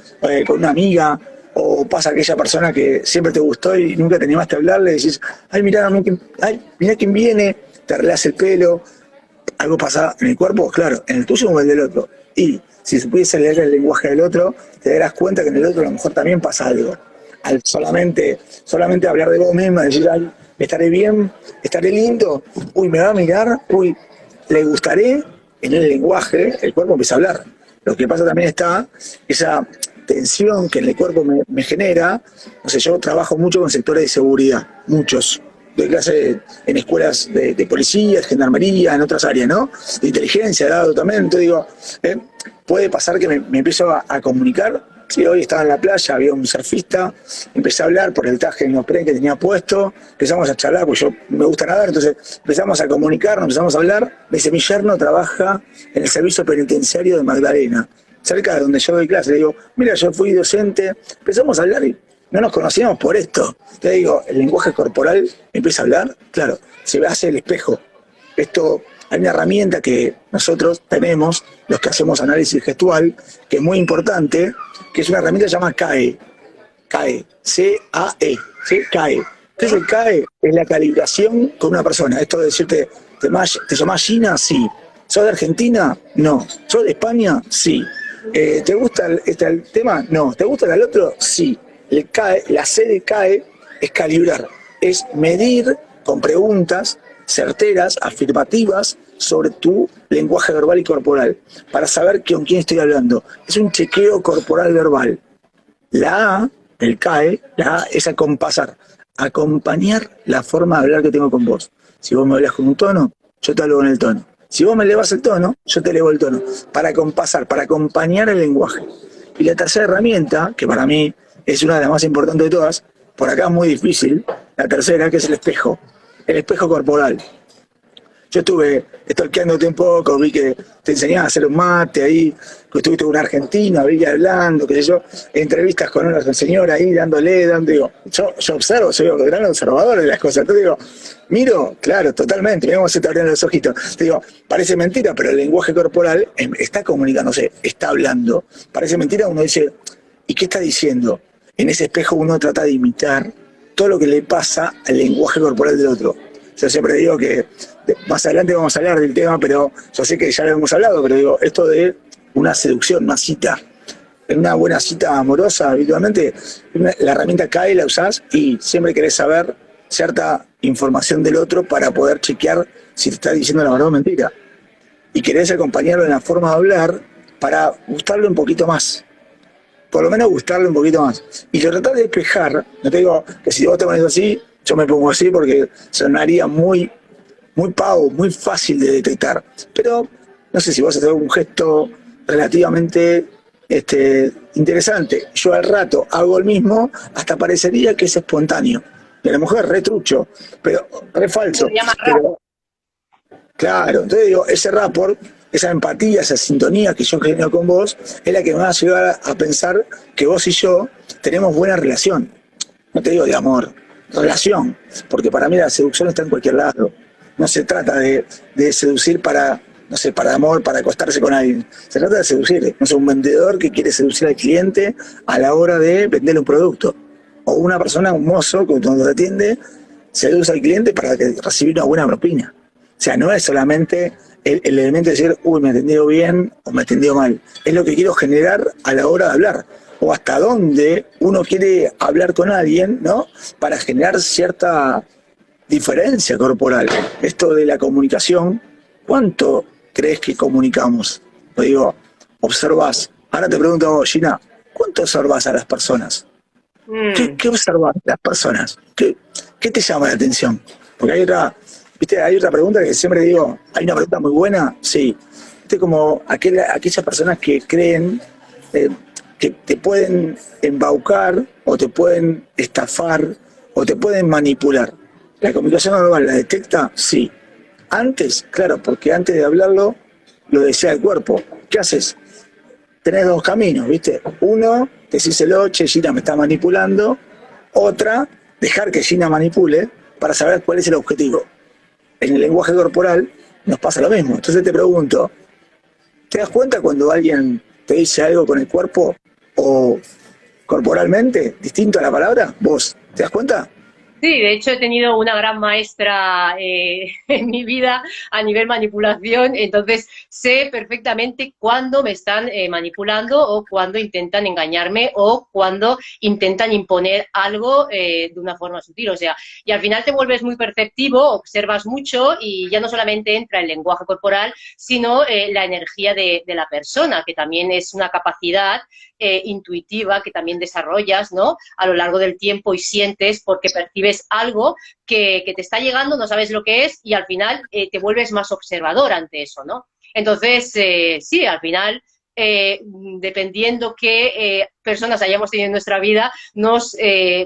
con una amiga, o pasa aquella persona que siempre te gustó y nunca te animaste a hablarle, y decís, ay, mirá quién viene, te arreglas el pelo, algo pasa en el cuerpo, claro, en el tuyo o en el del otro. Y si supieses leer el lenguaje del otro, te darás cuenta que en el otro a lo mejor también pasa algo. Al solamente hablar de vos misma, decir, ay, estaré bien, estaré lindo, uy, me va a mirar, uy, le gustaré, en el lenguaje, el cuerpo empieza a hablar. Lo que pasa también está esa tensión que en el cuerpo me genera. No sé, yo trabajo mucho con sectores de seguridad, muchos. Doy clase en escuelas de policía, de gendarmería, en otras áreas, ¿no? De inteligencia, dado también. Entonces digo, puede pasar que me empiezo a comunicar. Sí, hoy estaba en la playa, había un surfista, empecé a hablar por el traje de neopren que tenía puesto, empezamos a charlar, porque yo me gusta nadar, entonces empezamos a comunicarnos, empezamos a hablar. Me dice, mi yerno trabaja en el servicio penitenciario de Magdalena, cerca de donde yo doy clase. Le digo, mira, yo fui docente, empezamos a hablar y no nos conocíamos por esto. Te digo, el lenguaje corporal empieza a hablar, claro, se hace el espejo. Esto, hay una herramienta que nosotros tenemos, los que hacemos análisis gestual, que es muy importante, que es una herramienta que se llama CAE. CAE, C-A-E, ¿sí? CAE. ¿Qué es el CAE? Es la calibración con una persona. Esto de decirte, ¿te llamás Gina? Sí. ¿Sos de Argentina? No. ¿Sos de España? Sí. ¿Te gusta el tema? No. ¿Te gusta el otro? Sí. El CAE, la C de CAE es calibrar, es medir con preguntas certeras, afirmativas, sobre tu lenguaje verbal y corporal, para saber con quién estoy hablando. Es un chequeo corporal verbal. La A del CAE, la A es acompasar, acompañar la forma de hablar que tengo con vos. Si vos me hablas con un tono, yo te hablo con el tono. Si vos me elevas el tono, yo te elevo el tono. Para acompasar, para acompañar el lenguaje. Y la tercera herramienta, que para mí es una de las más importantes de todas, por acá es muy difícil, la tercera, que es el espejo corporal. Yo estuve stalkeándote un poco, vi que te enseñabas a hacer un mate ahí, que estuviste con un argentino, vi hablando, qué sé yo, entrevistas con una señora ahí digo, yo observo, soy un gran observador de las cosas, te digo, miro, claro, totalmente, mira cómo se te abren los ojitos, te digo, parece mentira, pero el lenguaje corporal está comunicándose, está hablando, parece mentira, uno dice, ¿y qué está diciendo? En ese espejo uno trata de imitar todo lo que le pasa al lenguaje corporal del otro. Yo siempre digo que más adelante vamos a hablar del tema, pero yo sé que ya lo hemos hablado, pero digo, esto de una seducción, una cita, en una buena cita amorosa, habitualmente la herramienta cae, la usás y siempre querés saber cierta información del otro para poder chequear si te está diciendo la verdad o mentira. Y querés acompañarlo en la forma de hablar para gustarlo un poquito más. Por lo menos gustarle un poquito más. Y lo tratás de despejar, no te digo que si vos te pones así, yo me pongo así porque sonaría muy pavo, muy fácil de detectar. Pero no sé si vos haces un gesto relativamente interesante. Yo al rato hago el mismo, hasta parecería que es espontáneo. Y a la mujer re trucho, pero re falso. Se llama rap. Pero, claro, entonces digo, ese rapport, esa empatía, esa sintonía que yo genero con vos, es la que me va a llevar a pensar que vos y yo tenemos buena relación. No te digo de amor, relación, porque para mí la seducción está en cualquier lado. No se trata de seducir para, no sé, para amor, para acostarse con alguien. Se trata de seducir. No sé, un vendedor que quiere seducir al cliente a la hora de venderle un producto. O una persona, un mozo, que cuando te atiende, seduce al cliente para recibir una buena propina. O sea, no es solamente el elemento de decir, uy, me he atendido bien o me he atendido mal. Es lo que quiero generar a la hora de hablar. O hasta dónde uno quiere hablar con alguien, ¿no? Para generar cierta diferencia corporal. Esto de la comunicación, ¿cuánto crees que comunicamos? Lo digo, observás. Ahora te pregunto a vos, Gina, ¿cuánto observás a las personas? ¿Qué observás de las personas? ¿Qué te llama la atención? Porque hay otra pregunta que siempre digo, hay una pregunta muy buena, sí. ¿Viste? Como aquellas personas que creen que te pueden embaucar o te pueden estafar o te pueden manipular. ¿La comunicación no verbal la detecta? Sí. Antes, claro, porque antes de hablarlo lo desea el cuerpo. ¿Qué haces? Tenés dos caminos, ¿viste? Uno, decíselo, che, Gina me está manipulando. Otra, dejar que Gina manipule para saber cuál es el objetivo. En el lenguaje corporal nos pasa lo mismo. Entonces te pregunto, ¿te das cuenta cuando alguien te dice algo con el cuerpo o corporalmente, distinto a la palabra? ¿Vos te das cuenta? Sí, de hecho he tenido una gran maestra en mi vida a nivel manipulación, entonces sé perfectamente cuándo me están manipulando o cuándo intentan engañarme o cuándo intentan imponer algo de una forma sutil. O sea, y al final te vuelves muy perceptivo, observas mucho y ya no solamente entra el lenguaje corporal, sino la energía de la persona, que también es una capacidad intuitiva que también desarrollas, ¿no? A lo largo del tiempo y sientes porque percibes algo que te está llegando, no sabes lo que es y al final te vuelves más observador ante eso, ¿no? Entonces, sí, al final, dependiendo qué personas hayamos tenido en nuestra vida, nos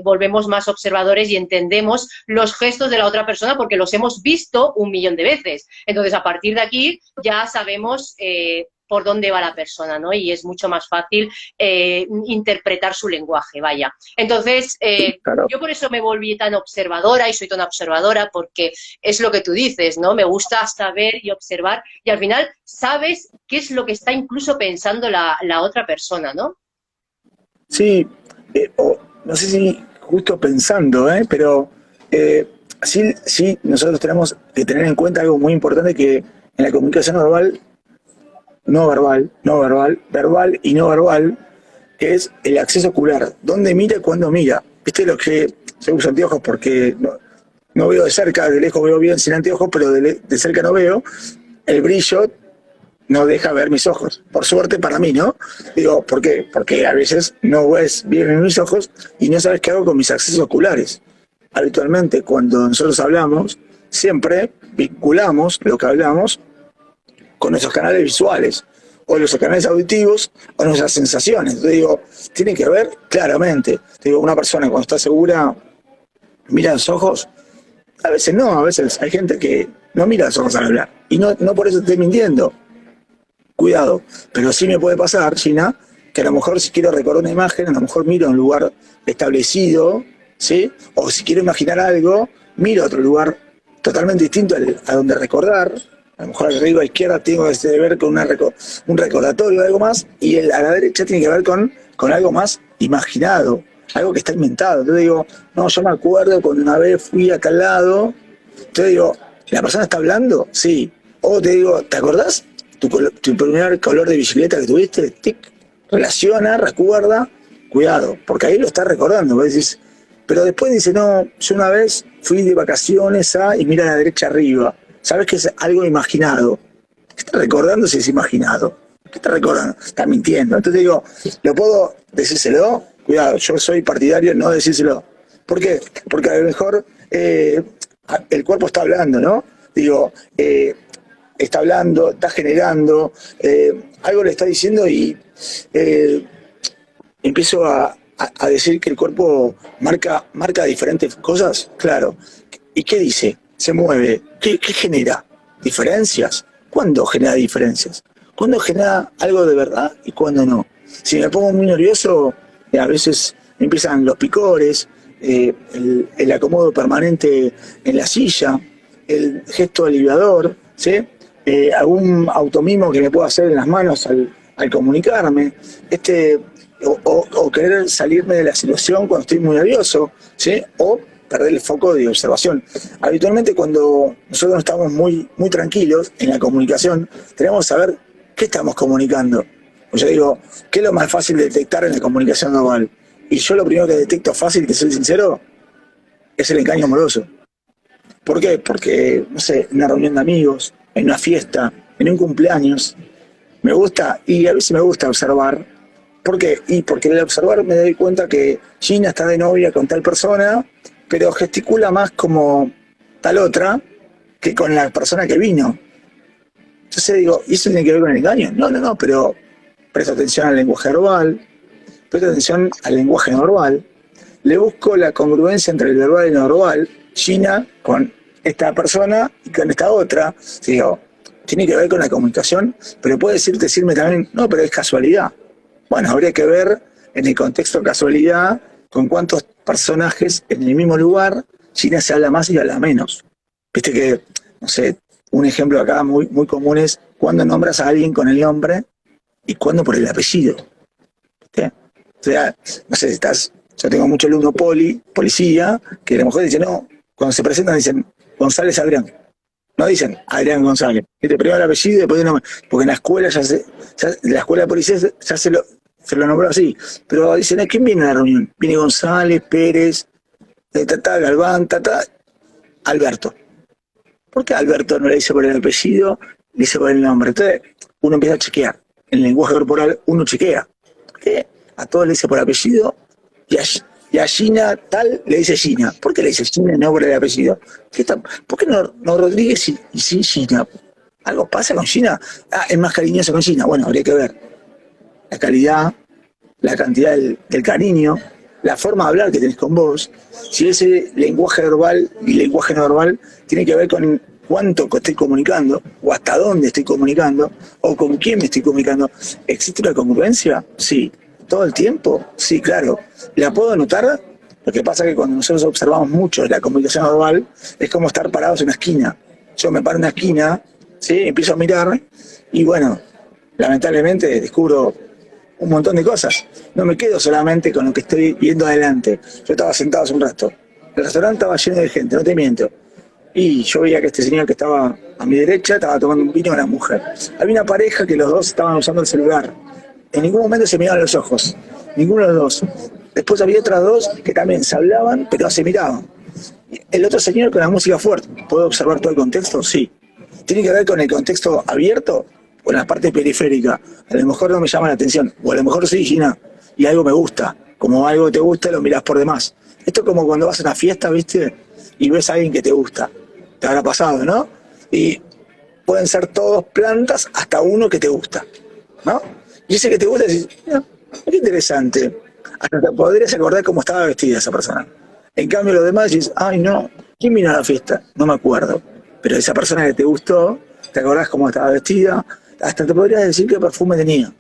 volvemos más observadores y entendemos los gestos de la otra persona porque los hemos visto 1.000.000 de veces. Entonces, a partir de aquí ya sabemos por dónde va la persona, ¿no? Y es mucho más fácil interpretar su lenguaje, vaya. Entonces, Claro. yo por eso me volví tan observadora y soy tan observadora porque es lo que tú dices, ¿no? Me gusta saber y observar y al final sabes qué es lo que está incluso pensando la otra persona, ¿no? Sí, no sé si justo pensando, pero sí, nosotros tenemos que tener en cuenta algo muy importante que en la comunicación verbal, verbal y no verbal, que es el acceso ocular. ¿Dónde mira y cuándo mira? ¿Viste lo que yo uso anteojos porque no veo de cerca, de lejos veo bien sin anteojos, pero de cerca no veo? El brillo no deja ver mis ojos. Por suerte para mí, ¿no? Digo, ¿por qué? Porque a veces no ves bien en mis ojos y no sabes qué hago con mis accesos oculares. Habitualmente, cuando nosotros hablamos, siempre vinculamos lo que hablamos con nuestros canales visuales, o nuestros canales auditivos, o nuestras sensaciones. Entonces digo, tiene que ver claramente. Te digo, una persona cuando está segura, mira los ojos, a veces no, a veces hay gente que no mira a los ojos al hablar. Y no por eso te estoy mintiendo. Cuidado. Pero sí me puede pasar, Gina, que a lo mejor si quiero recordar una imagen, a lo mejor miro a un lugar establecido, ¿sí? O si quiero imaginar algo, miro a otro lugar totalmente distinto a donde recordar. A lo mejor arriba a izquierda tengo que ver con un recordatorio o algo más, y a la derecha tiene que ver con algo más imaginado, algo que está inventado. Entonces digo, no, yo me acuerdo cuando una vez fui a tal lado. Entonces digo, ¿la persona está hablando? Sí. O te digo, ¿te acordás tu primer color de bicicleta que tuviste? Tic, relaciona, recuerda, cuidado, porque ahí lo está recordando. Vos decís, pero después dice, no, yo una vez fui de vacaciones y mira a la derecha arriba. Sabes que es algo imaginado. ¿Qué está recordando si es imaginado? ¿Qué está recordando? Está mintiendo. Entonces digo, ¿lo puedo decírselo? Cuidado, yo soy partidario de no decírselo. ¿Por qué? Porque a lo mejor el cuerpo está hablando, ¿no? Digo, está hablando, está generando, algo le está diciendo y empiezo a decir que el cuerpo marca diferentes cosas. Claro. ¿Y qué dice? Se mueve. ¿Qué genera? ¿Diferencias? ¿Cuándo genera diferencias? ¿Cuándo genera algo de verdad y cuándo no? Si me pongo muy nervioso, a veces empiezan los picores, el acomodo permanente en la silla, el gesto aliviador, ¿sí? Algún automimo que me puedo hacer en las manos al comunicarme, o querer salirme de la situación cuando estoy muy nervioso, ¿sí? O perder el foco de observación. Habitualmente cuando nosotros estamos muy, muy tranquilos en la comunicación, tenemos que saber qué estamos comunicando. Pues yo digo, ¿qué es lo más fácil de detectar en la comunicación no verbal? Y yo lo primero que detecto fácil, que soy sincero, es el engaño amoroso. ¿Por qué? Porque, no sé, en una reunión de amigos, en una fiesta, en un cumpleaños, me gusta, y a veces me gusta observar. ¿Por qué? Y porque al observar me doy cuenta que Gina está de novia con tal persona, pero gesticula más como tal otra que con la persona que vino. Entonces digo, ¿y eso tiene que ver con el engaño? No, pero presto atención al lenguaje verbal, presto atención al lenguaje no verbal, le busco la congruencia entre el verbal y el no verbal, Gina con esta persona y con esta otra. Digo, tiene que ver con la comunicación, pero puede decirme también, no, pero es casualidad. Bueno, habría que ver en el contexto casualidad con cuántos personajes en el mismo lugar Gina se habla más y habla menos. Viste que, no sé, un ejemplo acá muy, muy común es cuando nombras a alguien con el nombre y cuando por el apellido. ¿Viste? O sea, no sé si yo tengo mucho alumno policía, que a lo mejor dicen, no, cuando se presentan dicen González Adrián. No dicen Adrián González. Viste, primero el apellido y después el nombre. Porque en la escuela la escuela de policía ya se lo nombró así. Pero dicen, ¿quién viene a la reunión? Viene González, Pérez, Galván, Alberto. ¿Por qué Alberto no le dice por el apellido, le dice por el nombre? Entonces uno empieza a chequear. En el lenguaje corporal uno chequea. ¿Por qué? A todos le dice por apellido y a Gina tal le dice Gina. ¿Por qué le dice Gina y no por el apellido? ¿Por qué no Rodríguez y sí Gina? ¿Algo pasa con Gina? Es más cariñoso con Gina. Bueno, habría que ver la calidad, la cantidad del cariño, la forma de hablar que tenés con vos. Si ese lenguaje verbal y lenguaje no verbal tiene que ver con cuánto estoy comunicando, o hasta dónde estoy comunicando, o con quién me estoy comunicando. ¿Existe una congruencia? Sí. ¿Todo el tiempo? Sí, claro. ¿La puedo notar? Lo que pasa es que cuando nosotros observamos mucho la comunicación verbal, es como estar parados en una esquina. Yo me paro en una esquina, ¿sí? Empiezo a mirar, y bueno, lamentablemente descubro un montón de cosas. No me quedo solamente con lo que estoy viendo adelante. Yo estaba sentado hace un rato. El restaurante estaba lleno de gente, no te miento. Y yo veía que este señor que estaba a mi derecha estaba tomando un vino con una mujer. Había una pareja que los dos estaban usando el celular. En ningún momento se miraban los ojos. Ninguno de los dos. Después había otras dos que también se hablaban, pero se miraban. El otro señor con la música fuerte. ¿Puedo observar todo el contexto? Sí. ¿Tiene que ver con el contexto abierto o en la parte periférica? A lo mejor no me llama la atención. O a lo mejor sí, Gina. Y algo me gusta. Como algo te gusta, lo mirás por demás. Esto es como cuando vas a una fiesta, ¿viste? Y ves a alguien que te gusta. Te habrá pasado, ¿no? Y pueden ser todos plantas hasta uno que te gusta, ¿no? Y ese que te gusta, decís, mira, qué interesante. Hasta te podrías acordar cómo estaba vestida esa persona. En cambio, los demás decís, ay, no, ¿quién vino a la fiesta? No me acuerdo. pero esa persona que te gustó, te acordás cómo estaba vestida, hasta te podrías decir qué perfume tenía.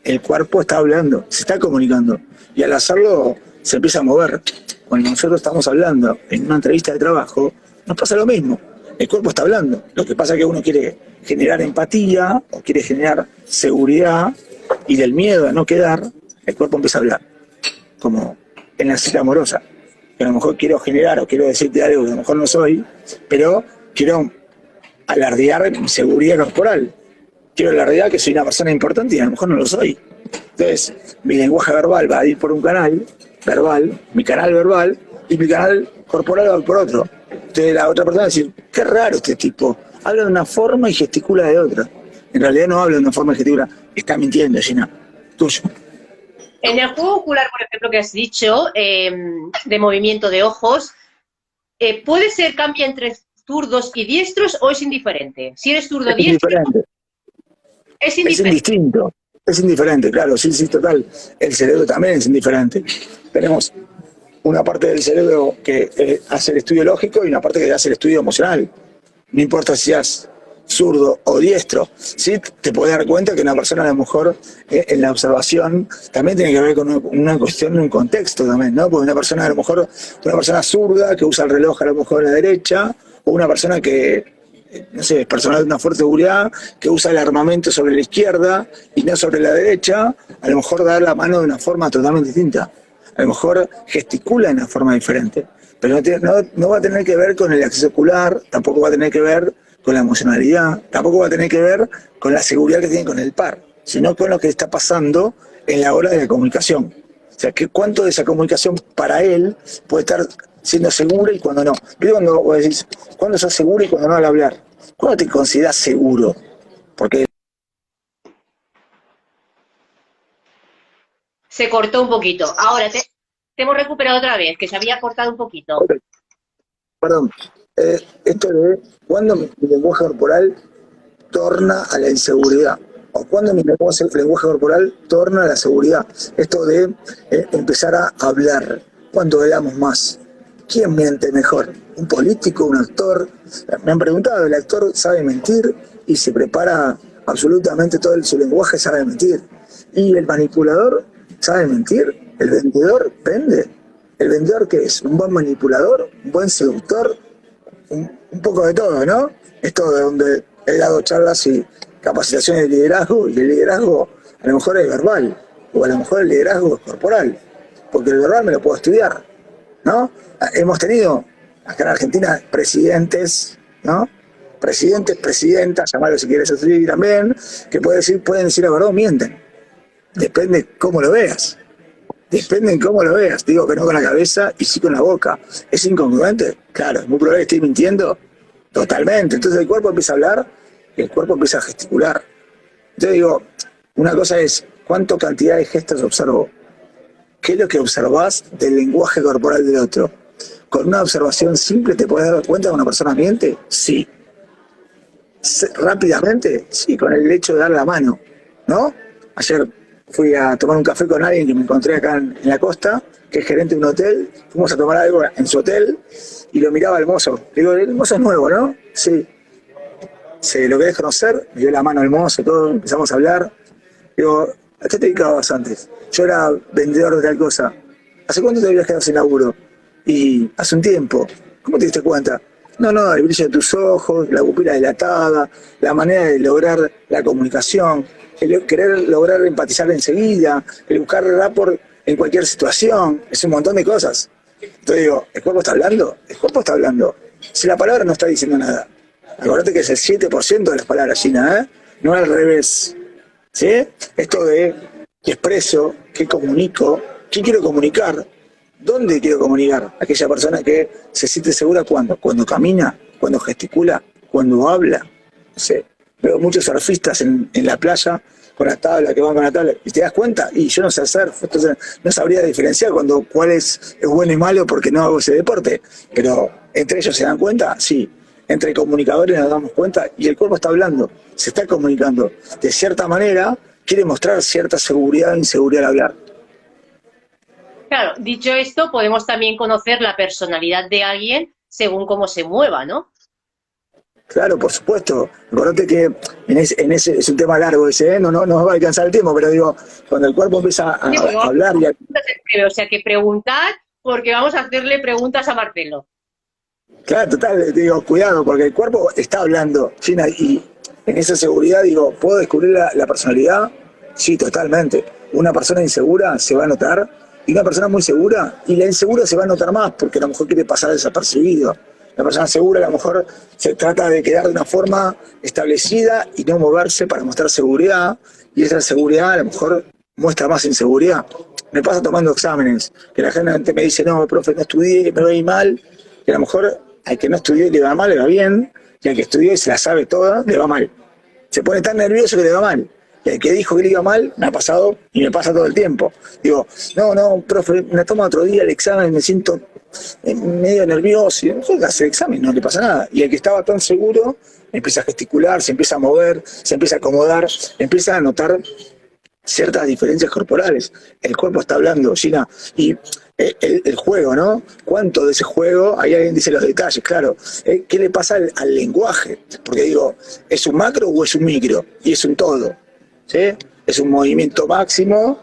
El cuerpo está hablando, se está comunicando, y al hacerlo se empieza a mover. Cuando nosotros estamos hablando en una entrevista de trabajo, nos pasa lo mismo. El cuerpo está hablando. Lo que pasa es que uno quiere generar empatía o quiere generar seguridad, y del miedo a no quedar, el cuerpo empieza a hablar. Como en la cita amorosa. Que a lo mejor quiero generar o quiero decirte algo que a lo mejor no soy, pero quiero alardear mi seguridad corporal. Quiero alardear que soy una persona importante y a lo mejor no lo soy. Entonces, mi lenguaje verbal va a ir por un canal verbal, mi canal verbal, y mi canal corporal va por otro. Entonces la otra persona va a decir, qué raro este tipo, habla de una forma y gesticula de otra. En realidad no habla de una forma y gesticula, está mintiendo, Gina. Tuyo. En el juego ocular, por ejemplo, que has dicho, de movimiento de ojos, ¿puede ser cambia entre zurdos y diestros o es indiferente? Si eres zurdo Es diestro, indiferente. es Es indiferente. indistinto. Es indiferente, claro, sí, sí, total. El cerebro también es indiferente. Tenemos una parte del cerebro que hace el estudio lógico y una parte que hace el estudio emocional. No importa si seas zurdo o diestro, sí te puedes dar cuenta que una persona a lo mejor en la observación también tiene que ver con una cuestión de un contexto también, ¿no? Porque una persona a lo mejor, una persona zurda que usa el reloj a lo mejor a la derecha, o una persona que, no sé, es personal de una fuerte seguridad, que usa el armamento sobre la izquierda y no sobre la derecha, a lo mejor da la mano de una forma totalmente distinta. A lo mejor gesticula de una forma diferente, pero no va a tener que ver con el acceso ocular, tampoco va a tener que ver con la emocionalidad, tampoco va a tener que ver con la seguridad que tiene con el par, sino con lo que está pasando en la hora de la comunicación. O sea, que cuánto de esa comunicación para él puede estar siendo segura y cuando no. Pero cuando vos decís, ¿cuándo sos seguro y cuando no al hablar? ¿Cuándo te considerás seguro? Porque, Se cortó un poquito. Ahora te hemos recuperado otra vez, que se había cortado un poquito. perdón, esto de cuándo mi lenguaje corporal torna a la inseguridad, o cuando mi lenguaje corporal torna a la seguridad. Esto de empezar a hablar, ¿cuándo hablamos más? ¿Quién miente mejor? ¿Un político, un actor? Me han preguntado, el actor sabe mentir y se prepara absolutamente todo su lenguaje, sabe mentir. ¿Y el manipulador sabe mentir? ¿El vendedor vende? ¿El vendedor qué es? ¿Un buen manipulador? ¿Un buen seductor? Un poco de todo, ¿no? Esto de donde he dado charlas y capacitaciones de liderazgo, y el liderazgo a lo mejor es verbal, o a lo mejor el liderazgo es corporal, porque el verbal me lo puedo estudiar, ¿no? Hemos tenido acá en Argentina presidentes, ¿no? Presidentes, presidentas, llamarlo si quieres así también, que pueden decir la verdad o mienten. Depende cómo lo veas. Depende en cómo lo veas. Digo que no con la cabeza y sí con la boca. ¿Es incongruente? Claro, es muy probable que esté mintiendo. Totalmente. Entonces el cuerpo empieza a hablar y el cuerpo empieza a gesticular. Entonces digo, una cosa es cuánta cantidad de gestos observo. ¿Qué es lo que observás del lenguaje corporal del otro? ¿Con una observación simple te puedes dar cuenta que una persona miente? Sí. ¿Rápidamente? Sí, con el hecho de dar la mano, ¿no? Ayer fui a tomar un café con alguien que me encontré acá en la costa, que es gerente de un hotel. Fuimos a tomar algo en su hotel y lo miraba el mozo. Le digo, el mozo es nuevo, ¿no? Sí. ¿Lo querés conocer? Me dio la mano al mozo, todo, empezamos a hablar. Digo, ¿a qué te dedicabas antes? Yo era vendedor de tal cosa. ¿Hace cuánto te habías quedado sin laburo? Y hace un tiempo. ¿Cómo te diste cuenta? No, el brillo de tus ojos, la pupila dilatada, la manera de lograr la comunicación, el querer lograr empatizar enseguida, el buscar rapport en cualquier situación, es un montón de cosas. Entonces digo, ¿el cuerpo está hablando? El cuerpo está hablando. Si la palabra no está diciendo nada. Acordate que es el 7% de las palabras, Gina, ¿eh? No al revés. ¿Sí? Esto de qué expreso, qué comunico, qué quiero comunicar, dónde quiero comunicar. Aquella persona que se siente segura cuando camina, cuando gesticula, cuando habla. No sé, veo muchos surfistas en la playa con la tabla, que van con la tabla, y te das cuenta, y yo no sé surf, entonces no sabría diferenciar cuál es bueno y malo porque no hago ese deporte, pero entre ellos se dan cuenta, sí. Entre comunicadores nos damos cuenta y el cuerpo está hablando, se está comunicando. De cierta manera, quiere mostrar cierta seguridad o inseguridad al hablar. Claro, dicho esto, podemos también conocer la personalidad de alguien según cómo se mueva, ¿no? Claro, por supuesto. Acordate que en ese es un tema largo ese, ¿eh? No nos va a alcanzar el tiempo, pero digo, cuando el cuerpo empieza Sí, porque a vamos hablar y a... a hacer breve, o sea que preguntad, porque vamos a hacerle preguntas a Marcelo. Claro, total, digo, cuidado, porque el cuerpo está hablando, Gina, y en esa seguridad, digo, ¿puedo descubrir la personalidad? Sí, totalmente. Una persona insegura se va a notar, y una persona muy segura, y la insegura se va a notar más, porque a lo mejor quiere pasar desapercibido. La persona segura a lo mejor se trata de quedar de una forma establecida y no moverse para mostrar seguridad, y esa seguridad a lo mejor muestra más inseguridad. Me pasa tomando exámenes, que la gente me dice, no, profe, no estudié, me voy mal, que a lo mejor al que no estudió y le va mal, le va bien, y al que estudió y se la sabe toda, le va mal. Se pone tan nervioso que le va mal. Y el que dijo que le iba mal, me ha pasado y me pasa todo el tiempo. Digo, no, profe, me toma otro día el examen, me siento medio nervioso. Y no hace el examen, no le pasa nada. Y el que estaba tan seguro, empieza a gesticular, se empieza a mover, se empieza a acomodar, empieza a notar ciertas diferencias corporales. El cuerpo está hablando, Gina, y el juego, ¿no? ¿Cuánto de ese juego? Ahí alguien dice los detalles, claro. ¿Qué le pasa al lenguaje? Porque digo, ¿es un macro o es un micro? Y es un todo, ¿sí? Es un movimiento máximo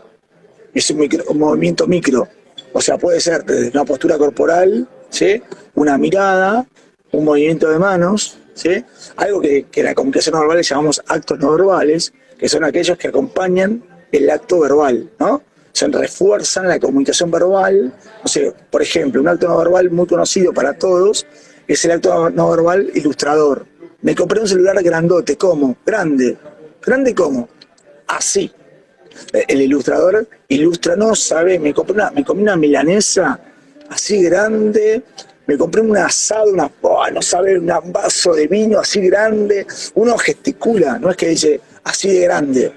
y es un movimiento micro. O sea, puede ser desde una postura corporal, ¿sí? Una mirada, un movimiento de manos, ¿sí? Algo que en la comunicación no verbal le llamamos actos no verbales, que son aquellos que acompañan el acto verbal, ¿no? Se refuerzan la comunicación verbal. No sé, por ejemplo, un acto no verbal muy conocido para todos es el acto no verbal ilustrador. Me compré un celular grandote, ¿cómo? Grande. ¿Grande cómo? Así. El ilustrador ilustra, no sabe, me compré una milanesa así grande, me compré un asado, no sabe, un vaso de vino así grande. Uno gesticula, no es que dice así de grande.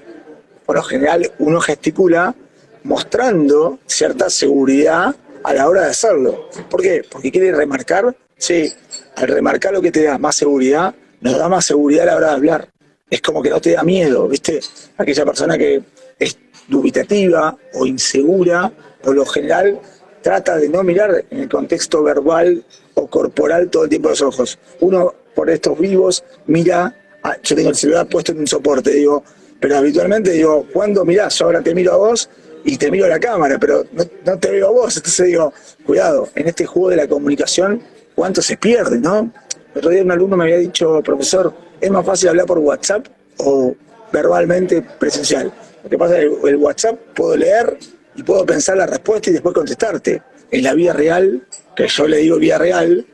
Por lo general uno gesticula mostrando cierta seguridad a la hora de hacerlo. ¿Por qué? Porque quiere remarcar, sí, al remarcar lo que te da más seguridad, nos da más seguridad a la hora de hablar. Es como que no te da miedo, ¿viste? Aquella persona que es dubitativa o insegura, por lo general trata de no mirar en el contexto verbal o corporal todo el tiempo a los ojos. Uno, por estos vivos, mira, yo tengo el celular puesto en un soporte, digo, pero habitualmente digo, ¿cuándo mirás? Yo ahora te miro a vos y te miro a la cámara, pero no te veo a vos. Entonces digo, cuidado, en este juego de la comunicación, ¿cuánto se pierde, no? El otro día un alumno me había dicho, profesor, ¿es más fácil hablar por WhatsApp o verbalmente presencial? Lo que pasa es que el WhatsApp puedo leer y puedo pensar la respuesta y después contestarte. En la vida real, que yo le digo vida real,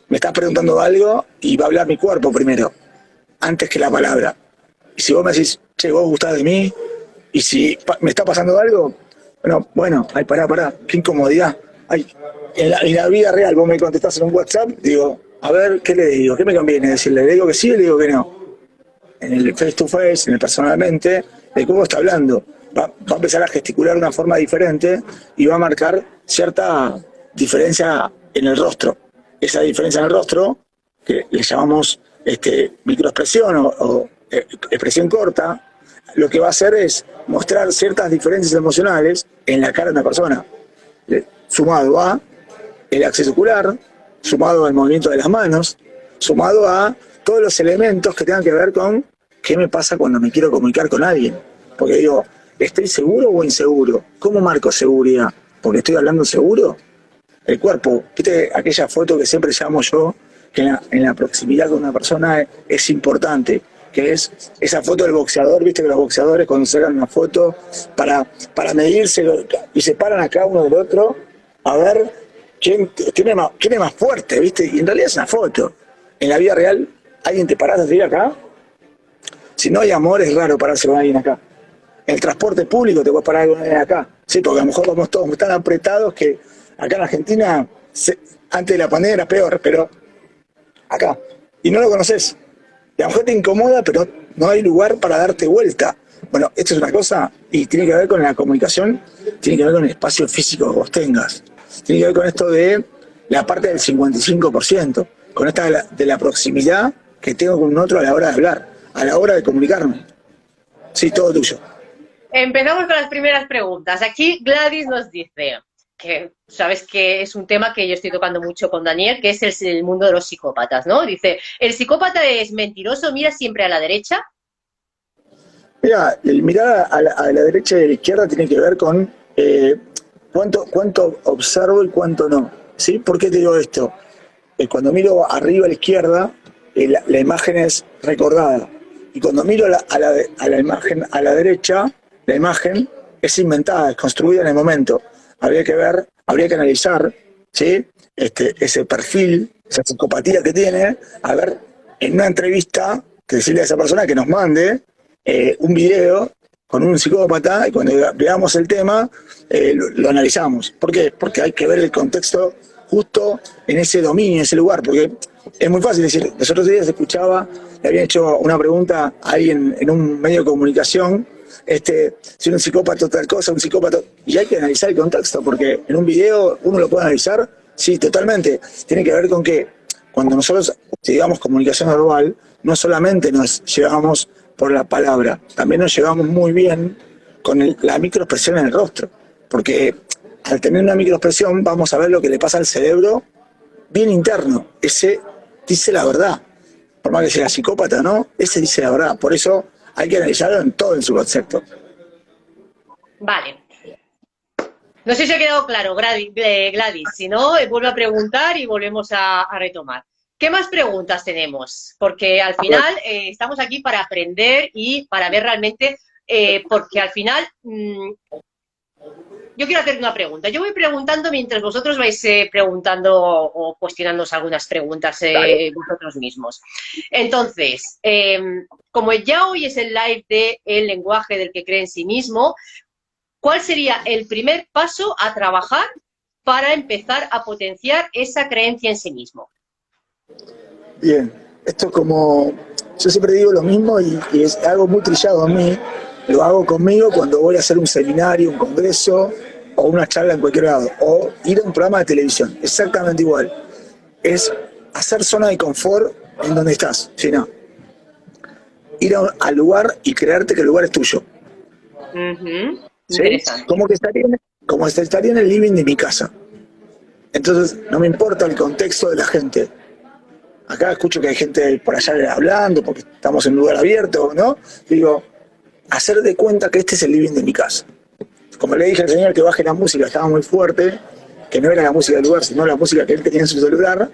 me estás preguntando algo y va a hablar mi cuerpo primero, antes que la palabra. Y si vos me decís, che, vos gustás de mí, y si me está pasando algo, bueno, ay, pará, qué incomodidad. Ay, en la vida real vos me contestás en un WhatsApp, digo, a ver, ¿qué le digo? ¿Qué me conviene decirle? ¿Le digo que sí o le digo que no? En el face to face, en el personalmente, el cómo está hablando. Va a empezar a gesticular de una forma diferente y va a marcar cierta diferencia en el rostro. Esa diferencia en el rostro, que le llamamos microexpresión o expresión corta, lo que va a hacer es mostrar ciertas diferencias emocionales en la cara de una persona, sumado a el acceso ocular, sumado al movimiento de las manos, sumado a todos los elementos que tengan que ver con qué me pasa cuando me quiero comunicar con alguien. Porque digo, ¿estoy seguro o inseguro? ¿Cómo marco seguridad? ¿Porque estoy hablando seguro? El cuerpo, ¿viste aquella foto que siempre llamo yo, que en la proximidad con una persona es importante? Que es esa foto del boxeador, viste que los boxeadores cuando sacan una foto para medirse y se paran acá uno del otro a ver quién es más fuerte, viste, y en realidad es una foto. En la vida real, ¿alguien te parás a seguir acá? Si no hay amor, es raro pararse con alguien acá. En el transporte público te puedes parar con alguien acá, sí, porque a lo mejor vamos todos tan apretados que acá en Argentina, antes de la pandemia era peor, pero acá, y no lo conoces. Y a lo mejor te incomoda, pero no hay lugar para darte vuelta. Bueno, esto es una cosa y tiene que ver con la comunicación, tiene que ver con el espacio físico que vos tengas. Tiene que ver con esto de la parte del 55%, con esta de la proximidad que tengo con un otro a la hora de hablar, a la hora de comunicarme. Sí, todo tuyo. Empezamos con las primeras preguntas. Aquí Gladys nos dice, que sabes que es un tema que yo estoy tocando mucho con Daniel, que es el mundo de los psicópatas, ¿no? Dice, el psicópata es mentiroso, mira siempre a la derecha. Mira, el mirar a la derecha y a la izquierda tiene que ver con cuánto observo y cuánto no. ¿Sí? ¿Por qué te digo esto? Cuando miro arriba a la izquierda, la imagen es recordada. Y cuando miro a la imagen a la derecha, la imagen es inventada, es construida en el momento. Habría que ver, habría que analizar, ¿sí? Ese perfil, esa psicopatía que tiene, a ver, en una entrevista, que decirle a esa persona que nos mande un video con un psicópata, y cuando veamos el tema, lo analizamos. ¿Por qué? Porque hay que ver el contexto justo en ese dominio, en ese lugar, porque es muy fácil decir. Los otros días escuchaba, le habían hecho una pregunta a alguien en un medio de comunicación, si un psicópata tal cosa, un psicópata, y hay que analizar el contexto, porque en un video uno lo puede analizar, sí, totalmente. Tiene que ver con que cuando nosotros estudiamos comunicación verbal, no solamente nos llevamos por la palabra, también nos llevamos muy bien con la microexpresión en el rostro, porque al tener una microexpresión vamos a ver lo que le pasa al cerebro bien interno. Ese dice la verdad, por más que sea psicópata, ¿no? Ese dice la verdad, por eso hay que analizarlo en todo en su concepto. Vale. No sé si ha quedado claro, Gladys. Si no, vuelvo a preguntar y volvemos a retomar. ¿Qué más preguntas tenemos? Porque al final estamos aquí para aprender y para ver realmente, porque al final yo quiero hacer una pregunta. Yo voy preguntando mientras vosotros vais preguntando o cuestionándoos algunas preguntas vosotros mismos. Entonces, como ya hoy es el live del lenguaje del que cree en sí mismo, ¿cuál sería el primer paso a trabajar para empezar a potenciar esa creencia en sí mismo? Bien, esto como yo siempre digo lo mismo y es algo muy trillado a mí, lo hago conmigo cuando voy a hacer un seminario, un congreso o una charla en cualquier lado, o ir a un programa de televisión, exactamente igual. Es hacer zona de confort en donde estás, ¿sí? No. Ir al lugar y creerte que el lugar es tuyo. ¿Sí? Interesante. Como que estaría en el living de mi casa. Entonces, no me importa el contexto de la gente. Acá escucho que hay gente por allá hablando, porque estamos en un lugar abierto, ¿no? Digo, hacer de cuenta que este es el living de mi casa. Como le dije al señor que baje la música, estaba muy fuerte, que no era la música del lugar, sino la música que él tenía en su celular,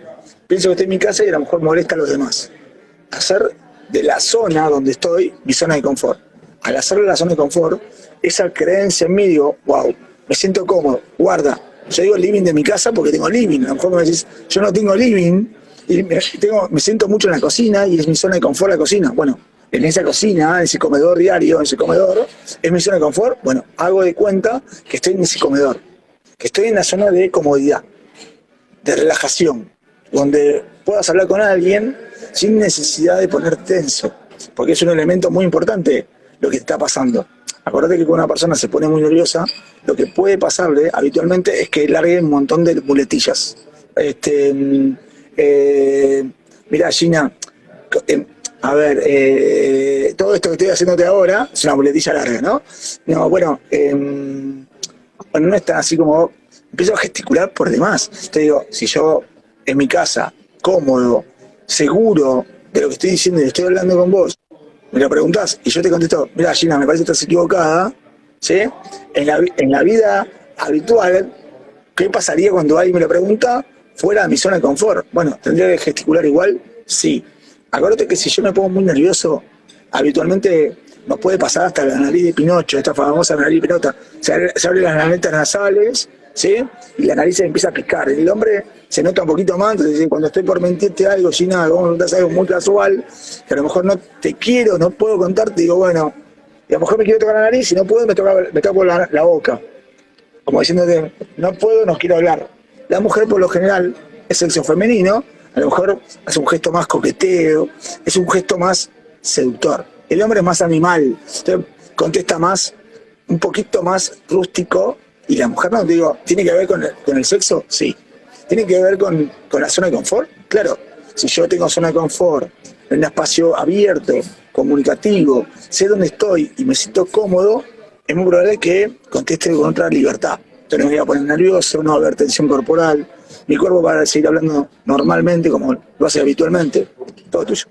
pienso que estoy en mi casa y a lo mejor molesta a los demás. Hacer de la zona donde estoy mi zona de confort. Al hacerle la zona de confort, esa creencia en mí, digo, wow, me siento cómodo, guarda. Yo digo living de mi casa porque tengo living. A lo mejor me decís, yo no tengo living, y me siento mucho en la cocina y es mi zona de confort la cocina. Bueno, en esa cocina, en ese comedor diario, en ese comedor, es mi zona de confort. Bueno, hago de cuenta que estoy en ese comedor, que estoy en la zona de comodidad, de relajación, donde puedas hablar con alguien sin necesidad de poner tenso, porque es un elemento muy importante lo que te está pasando. Acordate que cuando una persona se pone muy nerviosa, lo que puede pasarle habitualmente es que largue un montón de muletillas. Mirá, Gina, todo esto que estoy haciéndote ahora es una muletilla larga, ¿no? No, bueno, no es tan así como empiezo a gesticular por demás. Te digo, si yo en mi casa, cómodo, seguro de lo que estoy diciendo y estoy hablando con vos, me lo preguntás y yo te contesto, mirá, Gina, me parece que estás equivocada, ¿sí? En la vida habitual, ¿qué pasaría cuando alguien me lo pregunta fuera de mi zona de confort? Bueno, ¿tendría que gesticular igual? Sí. Acuérdate que si yo me pongo muy nervioso, habitualmente nos puede pasar hasta la nariz de Pinocho, esta famosa nariz de Pinocho. Se abren las narices nasales, ¿sí? Y la nariz se empieza a picar. El hombre se nota un poquito más, entonces cuando estoy por mentirte algo, Gina, vos me preguntás algo muy casual, que a lo mejor no te quiero, no puedo contarte, digo, bueno, y a lo mejor me quiero tocar la nariz, si no puedo, me toco la boca. Como diciéndote, no puedo, no quiero hablar. La mujer, por lo general, es sexo femenino, a lo mejor hace un gesto más coqueteo, es un gesto más seductor. El hombre es más animal, entonces contesta más, un poquito más rústico, y la mujer no, digo, ¿tiene que ver con el sexo? Sí. ¿Tiene que ver con la zona de confort? Claro. Si yo tengo zona de confort, en un espacio abierto, comunicativo, sé dónde estoy y me siento cómodo, es muy probable que conteste con otra libertad. yo no me voy a poner nervioso, no va a haber tensión corporal, mi cuerpo va a seguir hablando normalmente como lo hace habitualmente. Todo tuyo.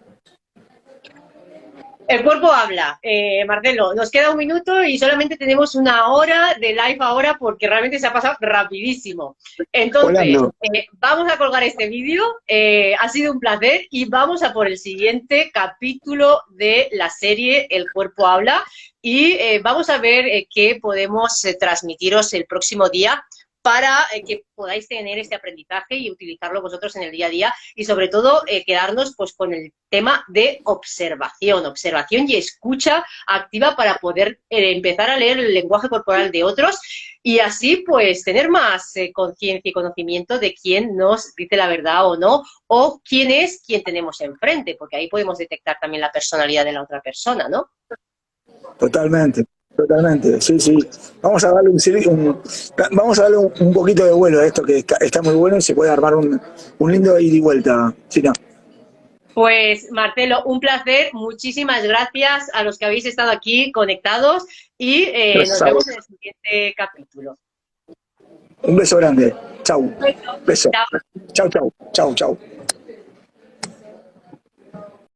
El cuerpo habla, Marcelo, nos queda un minuto y solamente tenemos una hora de live ahora porque realmente se ha pasado rapidísimo. Entonces, Volando. vamos a colgar este vídeo, ha sido un placer y vamos a por el siguiente capítulo de la serie El cuerpo habla y vamos a ver qué podemos transmitiros el próximo día para que podáis tener este aprendizaje y utilizarlo vosotros en el día a día y sobre todo quedarnos pues con el tema de observación y escucha activa para poder empezar a leer el lenguaje corporal de otros y así pues tener más conciencia y conocimiento de quién nos dice la verdad o no, o quién es quien tenemos enfrente, porque ahí podemos detectar también la personalidad de la otra persona, ¿no? Totalmente, totalmente, sí, sí. Vamos a darle vamos a darle un poquito de vuelo a esto que está muy bueno y se puede armar un lindo ida y vuelta, China. Pues Marcelo, un placer, muchísimas gracias a los que habéis estado aquí conectados y nos vemos en el siguiente capítulo. Un beso grande, chau, beso, Chao. chau, chau, chau, chau.